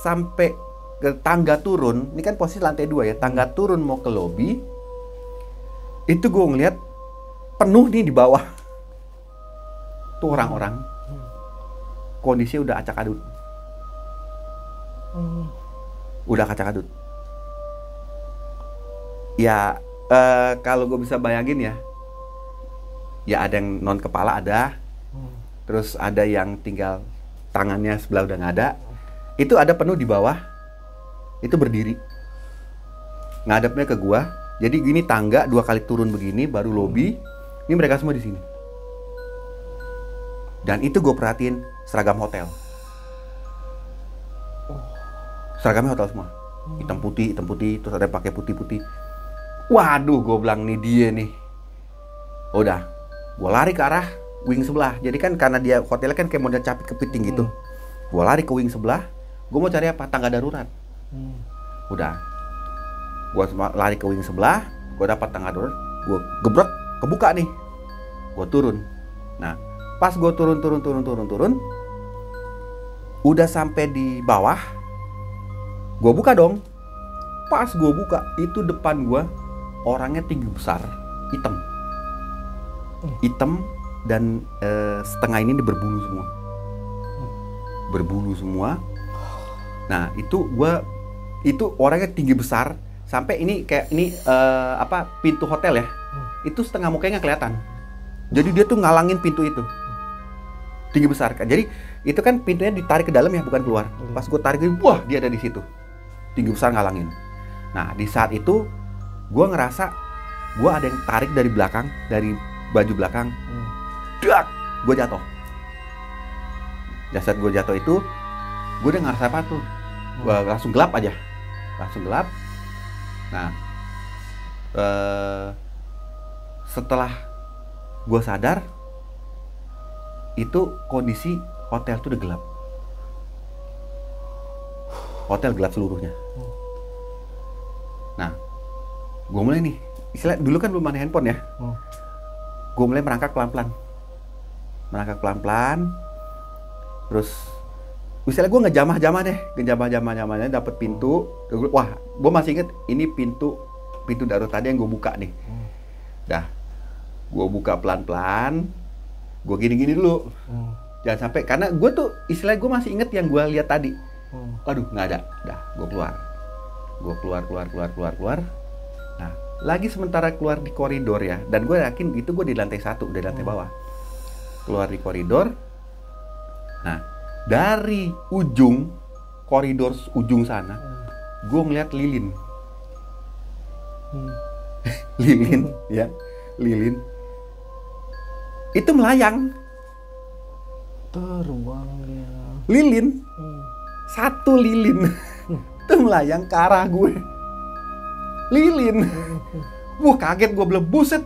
sampai ke tangga turun, ini kan posisi lantai 2 ya, tangga turun mau ke lobi, itu gue ngeliat penuh nih di bawah. Tuh orang-orang, kondisinya udah acak-adut. Udah acak-adut. Ya, kalau gue bisa bayangin ya ada yang non kepala ada, terus ada yang tinggal tangannya sebelah udah nggak ada. Itu ada penuh di bawah, itu berdiri, ngadepnya ke gua. Jadi gini, tangga 2 kali turun begini, baru lobi. Ini mereka semua di sini. Dan itu gue perhatiin seragam hotel. Seragamnya hotel semua, hitam putih, terus ada yang pakai putih-putih. Waduh, gue bilang nih dia nih. Udah, gue lari ke arah wing sebelah. Jadi kan karena dia hotelnya kan kayak model capit kepiting gitu. Gue lari ke wing sebelah. Gue mau cari apa? Tangga darurat. Udah, gue lari ke wing sebelah. Gue dapat tangga darurat. Gue gebrek, kebuka nih. Gue turun. Nah, pas gue turun. Udah sampai di bawah. Gue buka dong. Pas gue buka, itu depan gue orangnya tinggi besar, hitam dan setengah ini berbulu semua. Nah, itu orangnya tinggi besar sampai ini kayak ini pintu hotel ya, itu setengah mukanya nggak kelihatan. Jadi dia tuh ngalangin pintu itu, tinggi besar kan. Jadi itu kan pintunya ditarik ke dalam ya, bukan keluar. Pas gue tarik, wah dia ada di situ, tinggi besar ngalangin. Nah, di saat itu gue ngerasa gue ada yang tarik dari belakang, dari baju belakang. Dak, gue jatuh. Saat gue jatuh itu, gue udah ngerasa apa tuh? Gue langsung gelap aja, langsung gelap. Nah, setelah gue sadar, itu kondisi hotel tuh udah gelap. Hotel gelap seluruhnya. Nah, gue mulai nih, istilah dulu kan belum ada handphone ya. Gue mulai merangkak pelan-pelan. Terus, istilah gue ngejamah-jamahnya, dapet pintu. Wah, gue masih inget ini pintu darurat tadi yang gue buka nih. Dah, gue buka pelan-pelan. Gue gini-gini dulu. Jangan sampai, karena gue tuh istilah gue masih inget yang gue lihat tadi. Aduh, nggak ada. Dah, gue keluar. Gue keluar. Nah, lagi sementara keluar di koridor ya, dan gue yakin itu gue di lantai 1, udah di lantai bawah. Keluar di koridor. Nah, dari ujung koridor ujung sana, gue ngeliat lilin. Lilin. Itu melayang. Terbangnya. Lilin. Satu lilin. Itu melayang ke arah gue. Lilin. Wah, kaget gue, bilang buset.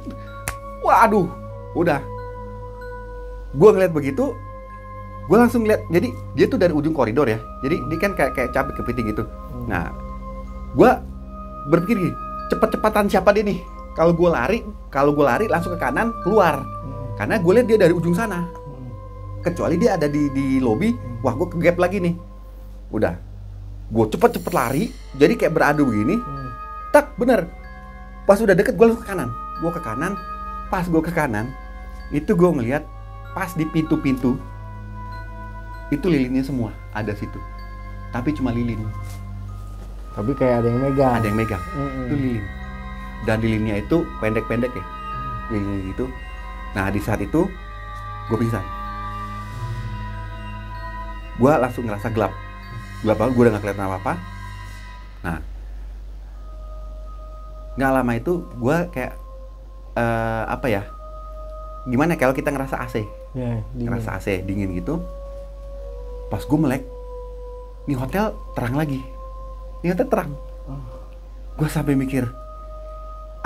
Waduh, udah. Gue ngeliat begitu, gue langsung ngeliat. Jadi dia tuh dari ujung koridor ya. Jadi dia kan kayak capit kepiting gitu. Nah, gue berpikir gini, cepet-cepatan siapa dia nih? Kalau gue lari langsung ke kanan keluar. Karena gue lihat dia dari ujung sana. Kecuali dia ada di lobi, wah gue ke gap lagi nih. Udah, gue cepet lari, jadi kayak beradu begini. Tak, bener. Pas udah deket, gue langsung ke kanan. Pas gue ke kanan, itu gue ngeliat pas di pintu-pintu Itu lilinnya semua ada situ. Tapi cuma lilin. Tapi kayak ada yang megang. Ada yang megang. Itu lilin. Dan lilinnya itu pendek-pendek ya. Lilinnya itu. Nah di saat itu gue pingsan. Gue langsung ngerasa gelap. Gelap banget, gue udah gak kelihatan apa-apa. Nah, gak lama itu gue kayak apa ya? Gimana kalau kita ngerasa AC? Ya, Ngerasa AC dingin gitu. Pas gue melek, ini hotel terang lagi. Ini hotel terang. Gue sampai mikir,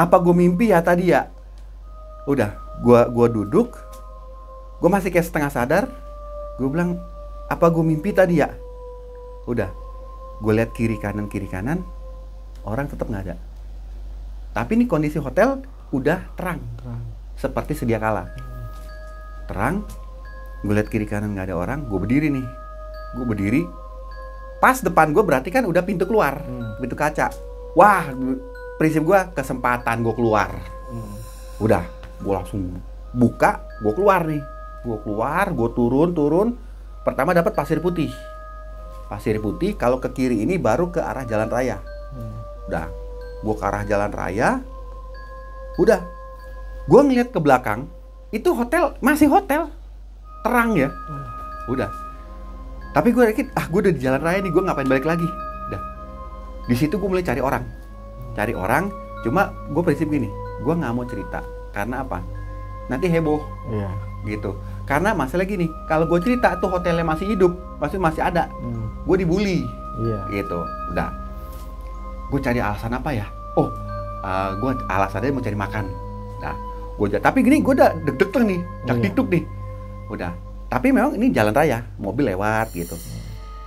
apa gue mimpi ya tadi ya? Udah, gue duduk, gue masih kayak setengah sadar. Gue bilang, apa gue mimpi tadi ya? Udah, gue lihat kiri kanan, orang tetap nggak ada. Tapi ini kondisi hotel udah terang. Seperti sedia kala. Terang, gue lihat kiri kanan nggak ada orang, gue berdiri nih. Gue berdiri, pas depan gue berarti kan udah pintu keluar, pintu kaca. Wah, prinsip gue kesempatan gue keluar. Udah, gue langsung buka, gue keluar nih. Gue keluar, gue turun. Pertama dapat pasir putih. Pasir putih, kalau ke kiri ini baru ke arah jalan raya. Udah, gue ke arah jalan raya. Udah, gue ngeliat ke belakang, itu hotel, masih hotel. Terang ya. Udah. Tapi gue yakin, gue udah di jalan raya nih, gue ngapain balik lagi? Udah. Di situ gue mulai cari orang. Cuma gue prinsip gini, gue nggak mau cerita. Karena apa? Nanti heboh. Iya. Gitu. Karena masalah gini, kalau gue cerita tuh hotelnya masih hidup, masih ada. Gue dibully. Iya. Gitu. Udah. Gue cari alasan apa ya? Gue alasannya mau cari makan. Nah, tapi gini gue udah deg-deg nih, deg-deg nih. Udah. Tapi memang ini jalan raya, mobil lewat gitu.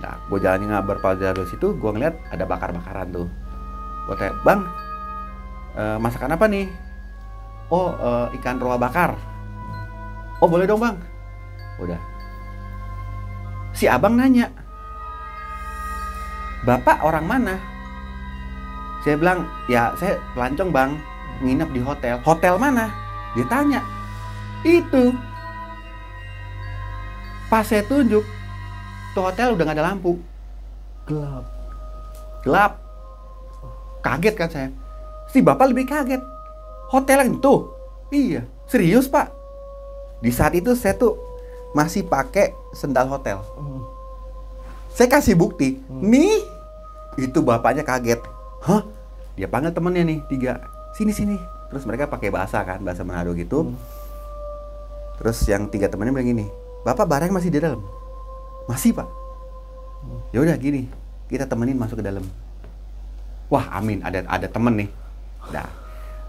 Nah, gue jalannya ngabar pada dari situ, gue ngeliat ada bakar-bakaran tuh. Gue tanya, bang, masakan apa nih? Ikan roa bakar. Oh boleh dong bang. Udah. Si abang nanya, bapak orang mana? Saya bilang, ya saya pelancong bang, nginep di hotel. Hotel mana? Dia tanya. Itu. Pas saya tunjuk, tuh hotel udah gak ada lampu. Gelap. Kaget kan saya. Si bapak lebih kaget. Hotel yang itu? Iya. Serius pak? Di saat itu saya tuh masih pakai sendal hotel. Saya kasih bukti. Nih, itu bapaknya kaget. Hah? Dia panggil temennya nih, 3. Sini. Terus mereka pakai bahasa Manado gitu. Terus yang 3 temennya bilang gini, bapak barang masih di dalam? Masih pak. Ya udah gini, kita temenin masuk ke dalam. Wah amin, ada temen nih. Nah,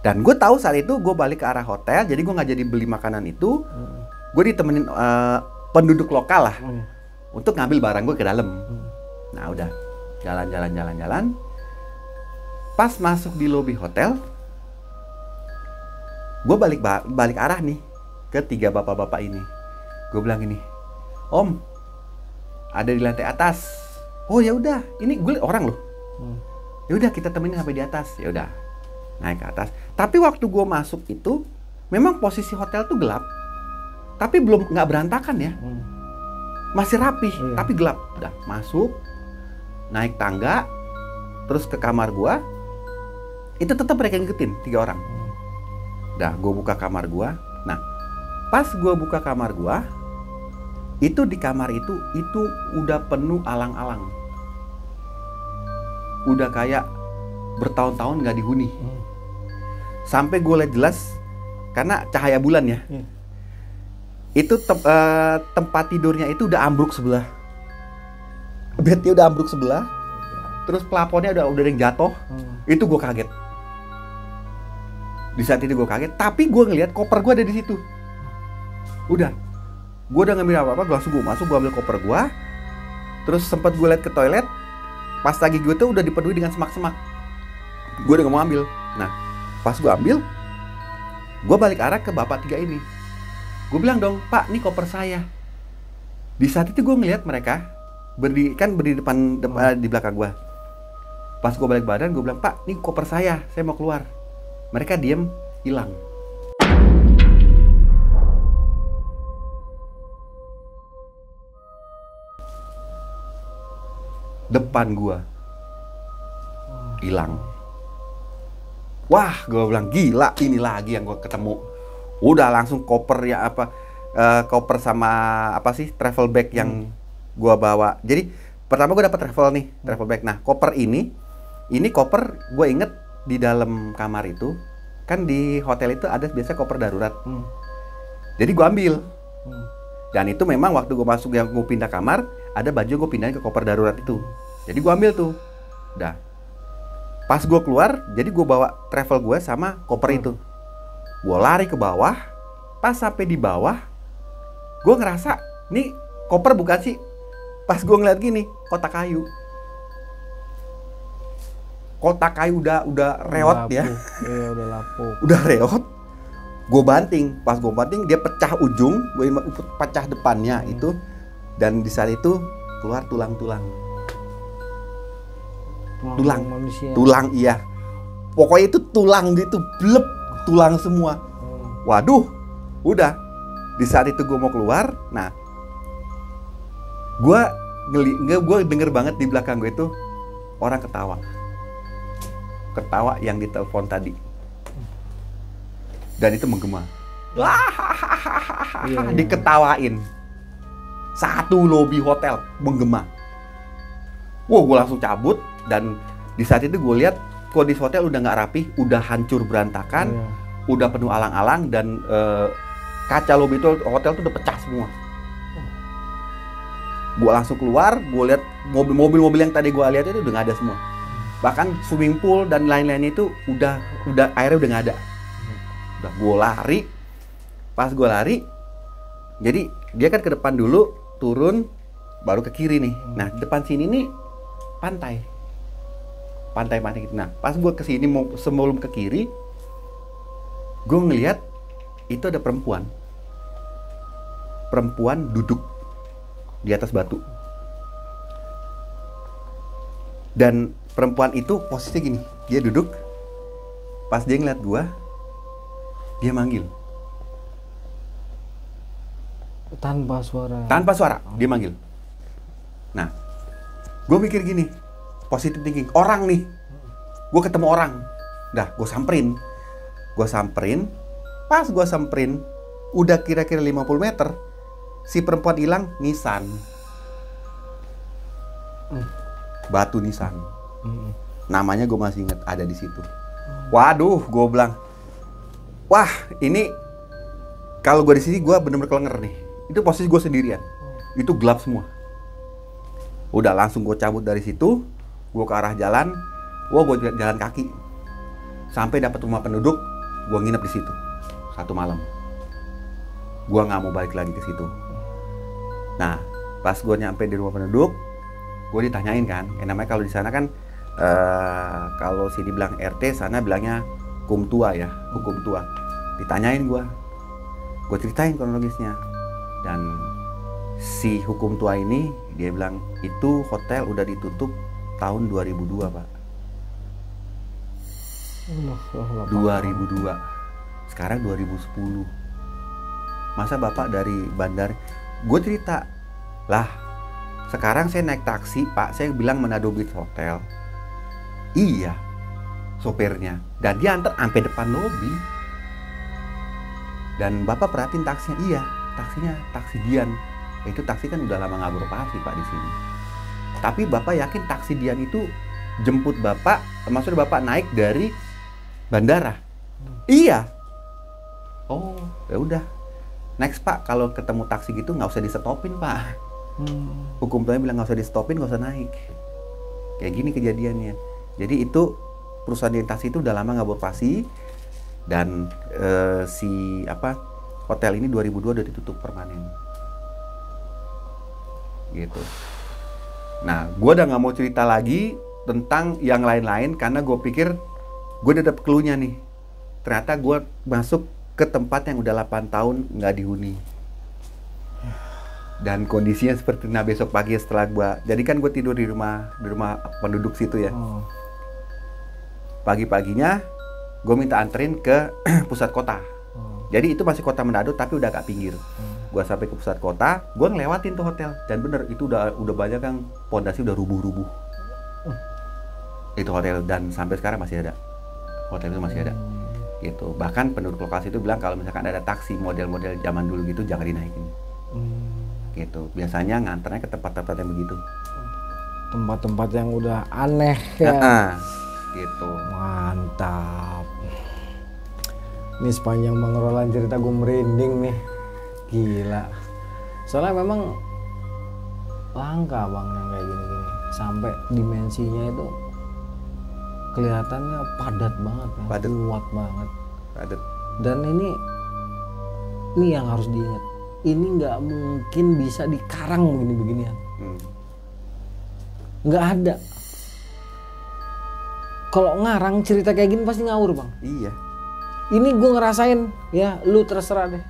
dan gue tahu saat itu gue balik ke arah hotel, jadi gue nggak jadi beli makanan itu. Gue ditemenin penduduk lokal lah untuk ngambil barang gue ke dalam. Nah udah, jalan. Pas masuk di lobi hotel, gue balik arah nih ke 3 bapak-bapak ini. Gue bilang gini, Om, ada di lantai atas. Oh ya udah, ini gue orang loh. Ya udah kita temenin sampai di atas. Ya udah, naik ke atas. Tapi waktu gue masuk itu, memang posisi hotel tuh gelap, tapi nggak berantakan ya, masih rapi, tapi gelap. Udah masuk, naik tangga, terus ke kamar gue. Itu tetap mereka ngikutin 3 orang. Udah, gue buka kamar gue. Nah, pas gue buka kamar gue, itu di kamar itu udah penuh alang-alang. Udah kayak bertahun-tahun nggak dihuni. Sampai gue lihat jelas, karena cahaya bulan ya. Itu tempat tidurnya itu udah ambruk sebelah. Bednya udah ambruk sebelah. Terus plafonnya udah ada yang jatuh. Itu gue kaget. Di saat itu gue kaget, tapi gue ngeliat koper gue ada di situ. Udah, gue udah ngambil apa-apa, gue langsung masuk, gue ambil koper gue. Terus sempat gue liat ke toilet, pas lagi gue tuh udah dipenuhi dengan semak-semak. Gue udah gak mau ambil. Nah, pas gue ambil, gue balik arah ke bapak 3 ini. Gue bilang dong, Pak, ini koper saya. Di saat itu gue ngeliat mereka berdiri depan di belakang gue. Pas gue balik badan, gue bilang, Pak, ini koper saya mau keluar. Mereka diem, hilang. depan gua hilang. Wah, gua bilang gila, ini lagi yang gua ketemu. Udah langsung koper ya apa, koper sama apa sih travel bag yang gua bawa. Jadi pertama gua dapat travel bag. Nah, koper ini koper gua inget di dalam kamar itu kan di hotel itu ada biasa koper darurat. Jadi gua ambil. Dan itu memang waktu gua masuk yang gua pindah kamar, ada baju gua pindahin ke koper darurat itu. Jadi gua ambil tuh. Dah. Pas gue keluar, jadi gue bawa travel gue sama koper itu. Gue lari ke bawah, pas sampai di bawah, gue ngerasa, nih koper bukan sih. Pas gue ngeliat gini, kotak kayu. Kotak kayu udah reot ya. Iya, udah lapuk. Udah reot. Gue banting, pas gue banting dia pecah ujung, gue pecah depannya itu. Dan di saat itu keluar tulang-tulang. Tulang iya, pokoknya itu tulang gitu, blep, tulang semua. Waduh, udah di saat itu gue mau keluar, nah gue denger banget di belakang gue itu orang ketawa yang ditelepon tadi, dan itu menggema. Diketawain satu lobi hotel menggema. Wow, gue langsung cabut. Dan di saat itu gue lihat kondisi hotel udah nggak rapi, udah hancur berantakan, udah penuh alang-alang, dan kaca lobi itu hotel tuh udah pecah semua. Gue langsung keluar, gue lihat mobil-mobil yang tadi gue lihat itu udah nggak ada semua. Bahkan swimming pool dan lain-lainnya itu udah airnya udah nggak ada. Udah gue lari, pas gue lari, jadi dia kan ke depan dulu, turun, baru ke kiri nih. Nah depan sini nih pantai gitu. Nah, pas gue kesini sebelum ke kiri, gue ngeliat itu ada perempuan duduk di atas batu. Dan perempuan itu posisinya gini, dia duduk, pas dia ngeliat gue, dia manggil. Tanpa suara, dia manggil. Nah, gue mikir gini, positive thinking, orang nih, gue ketemu orang, dah gue samperin, pas gue samperin, udah kira-kira 50 meter, si perempuan hilang, nisan, batu nisan, namanya gue masih inget ada di situ. Waduh, gue bilang, wah ini kalau gue di sini gue bener-bener kelenger nih, itu posisi gue sendirian, itu gelap semua. Udah langsung gue cabut dari situ, gue ke arah jalan, gue jalan kaki sampai dapat rumah penduduk, gue nginep di situ 1 malam. Gue nggak mau balik lagi ke situ. Nah, pas gue nyampe di rumah penduduk, gue ditanyain kan, namanya kalau di sana kan kalau sini bilang RT, sana bilangnya hukum tua ya, hukum tua. Ditanyain gue ceritain kronologisnya, dan si hukum tua ini dia bilang itu hotel udah ditutup tahun 2002 Pak. 2002. Sekarang 2010. Masa Bapak dari bandar? Gue cerita, lah sekarang saya naik taksi Pak, saya bilang Manado Beach Hotel. Iya, sopirnya. Dan dia antar sampai depan lobi. Dan Bapak perhatiin taksinya, iya, taksinya taksi Dian. Itu taksi kan udah lama nggak beroperasi Pak di sini. Tapi Bapak yakin taksi Dian itu jemput Bapak, maksudnya Bapak naik dari bandara? Iya. Oh, ya udah. Next Pak, kalau ketemu taksi gitu nggak usah di-stopin Pak. Hukum tuanya bilang nggak usah di-stopin, nggak usah naik. Kayak gini kejadiannya. Jadi itu perusahaan taksi itu udah lama nggak beroperasi, dan hotel ini 2002 udah ditutup permanen. Gitu. Nah, gue udah nggak mau cerita lagi tentang yang lain-lain karena gue pikir gue udah dapet clue-nya nih. Ternyata gue masuk ke tempat yang udah 8 tahun nggak dihuni. Dan kondisinya seperti besok pagi setelah gue, jadi kan gue tidur di rumah penduduk situ ya. Pagi-paginya gue minta anterin ke pusat kota. Jadi itu masih kota Manado tapi udah agak pinggir. Gue sampai ke pusat kota, gue ngelewatin tuh hotel, dan bener itu udah banyak yang pondasi udah rubuh-rubuh. Itu hotel, dan sampai sekarang masih ada. Hotel itu masih ada. Gitu. Bahkan penduduk lokasi itu bilang kalau misalkan ada taksi model-model zaman dulu gitu jangan dinaikin. Gitu. Biasanya nganternya ke tempat-tempat yang begitu. Tempat-tempat yang udah aneh ya. Gitu. Mantap. Ini sepanjang Bang Roland cerita gue merinding nih. Gila. Soalnya memang langka Bang yang kayak gini-gini. Sampai dimensinya itu kelihatannya padat banget ya. Padat. Kuat banget. Padat. Dan ini yang harus diingat. Ini nggak mungkin bisa dikarang begini-beginian. Nggak ada. Kalau ngarang cerita kayak gini pasti ngawur Bang. Iya. Ini gue ngerasain ya, lu terserah deh.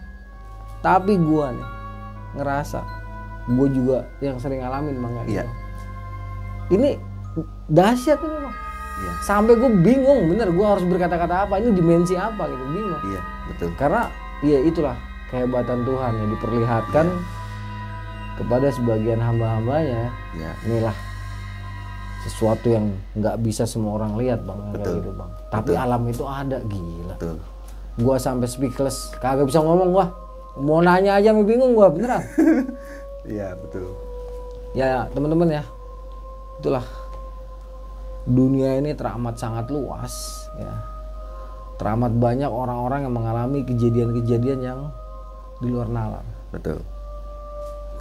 Tapi gue nih ngerasa, gue juga yang sering ngalamin Bang kayak gitu. Ini dahsyat ini Bang. Iya. Sampai gue bingung, bener gue harus berkata-kata apa, ini dimensi apa gitu, bingung. Iya, betul. Karena ya itulah kehebatan Tuhan yang diperlihatkan kepada sebagian hamba-hambanya. Iya. Inilah sesuatu yang nggak bisa semua orang lihat Bang, kayak gitu Bang. Tapi alam itu ada, gila. Betul. Gua sampai speechless, kagak bisa ngomong gua. Mau nanya aja bingung gua, beneran. Iya, betul. Ya teman-teman ya, itulah dunia ini teramat sangat luas ya. Teramat banyak orang-orang yang mengalami kejadian-kejadian yang di luar nalar. Betul.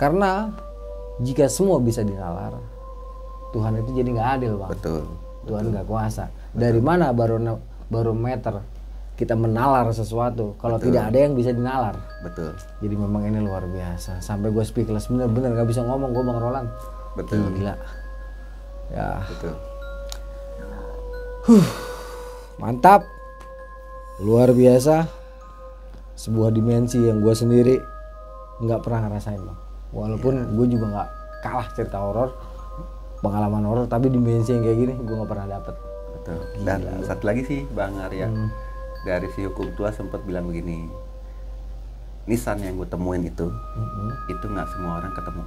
Karena jika semua bisa dinalar, Tuhan itu jadi nggak adil Bang. Betul. Tuhan nggak kuasa. Dari mana barometer kita menalar sesuatu kalau tidak ada yang bisa dinalar? Betul. Jadi memang ini luar biasa. Sampai gue speechless, bener-bener nggak bisa ngomong gue Bang Roland. Betul. Gila. Ya. Betul. Mantap. Luar biasa. Sebuah dimensi yang gue sendiri nggak pernah ngerasain Bang. Walaupun gue juga nggak kalah cerita horor, pengalaman horor, tapi dimensi yang kayak gini gue nggak pernah dapet. Betul. Dan satu lagi sih Bang Arya, dari si hukum tua sempat bilang begini, nisan yang gue temuin itu nggak semua orang ketemu,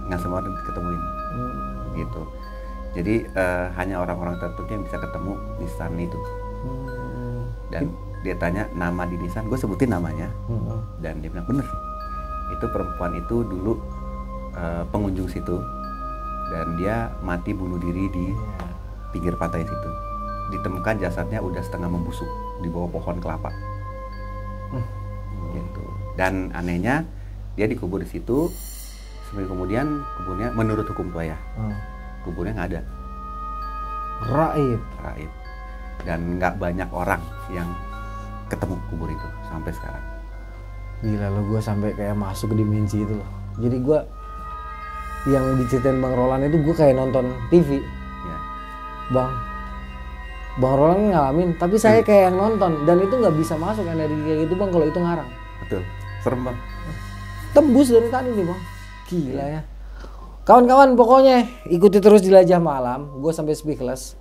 nggak semua orang ketemuin, gitu. Jadi hanya orang-orang tertentu yang bisa ketemu nisan itu. Dan dia tanya nama di nisan, gue sebutin namanya, dan dia bilang bener, itu perempuan itu dulu pengunjung situ, dan dia mati bunuh diri di pinggir pantai situ. Ditemukan jasadnya udah setengah membusuk di bawah pohon kelapa. Gitu. Dan anehnya dia dikubur di situ. Seminggu kemudian kuburnya menurut hukum tua ya, kuburnya nggak ada. Raib. Dan nggak banyak orang yang ketemu kubur itu sampai sekarang. Gila lo, gue sampai kayak masuk ke dimensi itu loh. Jadi gue yang diceritain Bang Roland itu gue kayak nonton TV. Ya. Bang Roland ngalamin, tapi saya kayak yang nonton, dan itu nggak bisa masuk energi kayak gitu Bang kalau itu ngarang. Betul, serem Bang. Tembus dari tadi nih Bang, gila ya. Kawan-kawan pokoknya ikuti terus Jelajah Malam, gue sampai speechless.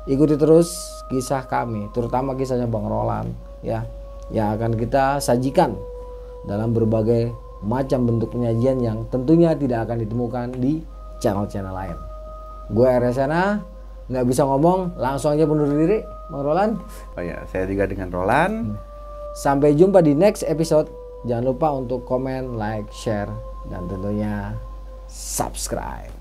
Ikuti terus kisah kami, terutama kisahnya Bang Roland ya, yang akan kita sajikan dalam berbagai macam bentuk penyajian yang tentunya tidak akan ditemukan di channel-channel lain. Gue RSNA, nggak bisa ngomong, langsung aja bunuh diri, Bang Roland. Oh ya, saya juga dengan Roland. Sampai jumpa di next episode. Jangan lupa untuk komen, like, share, dan tentunya subscribe.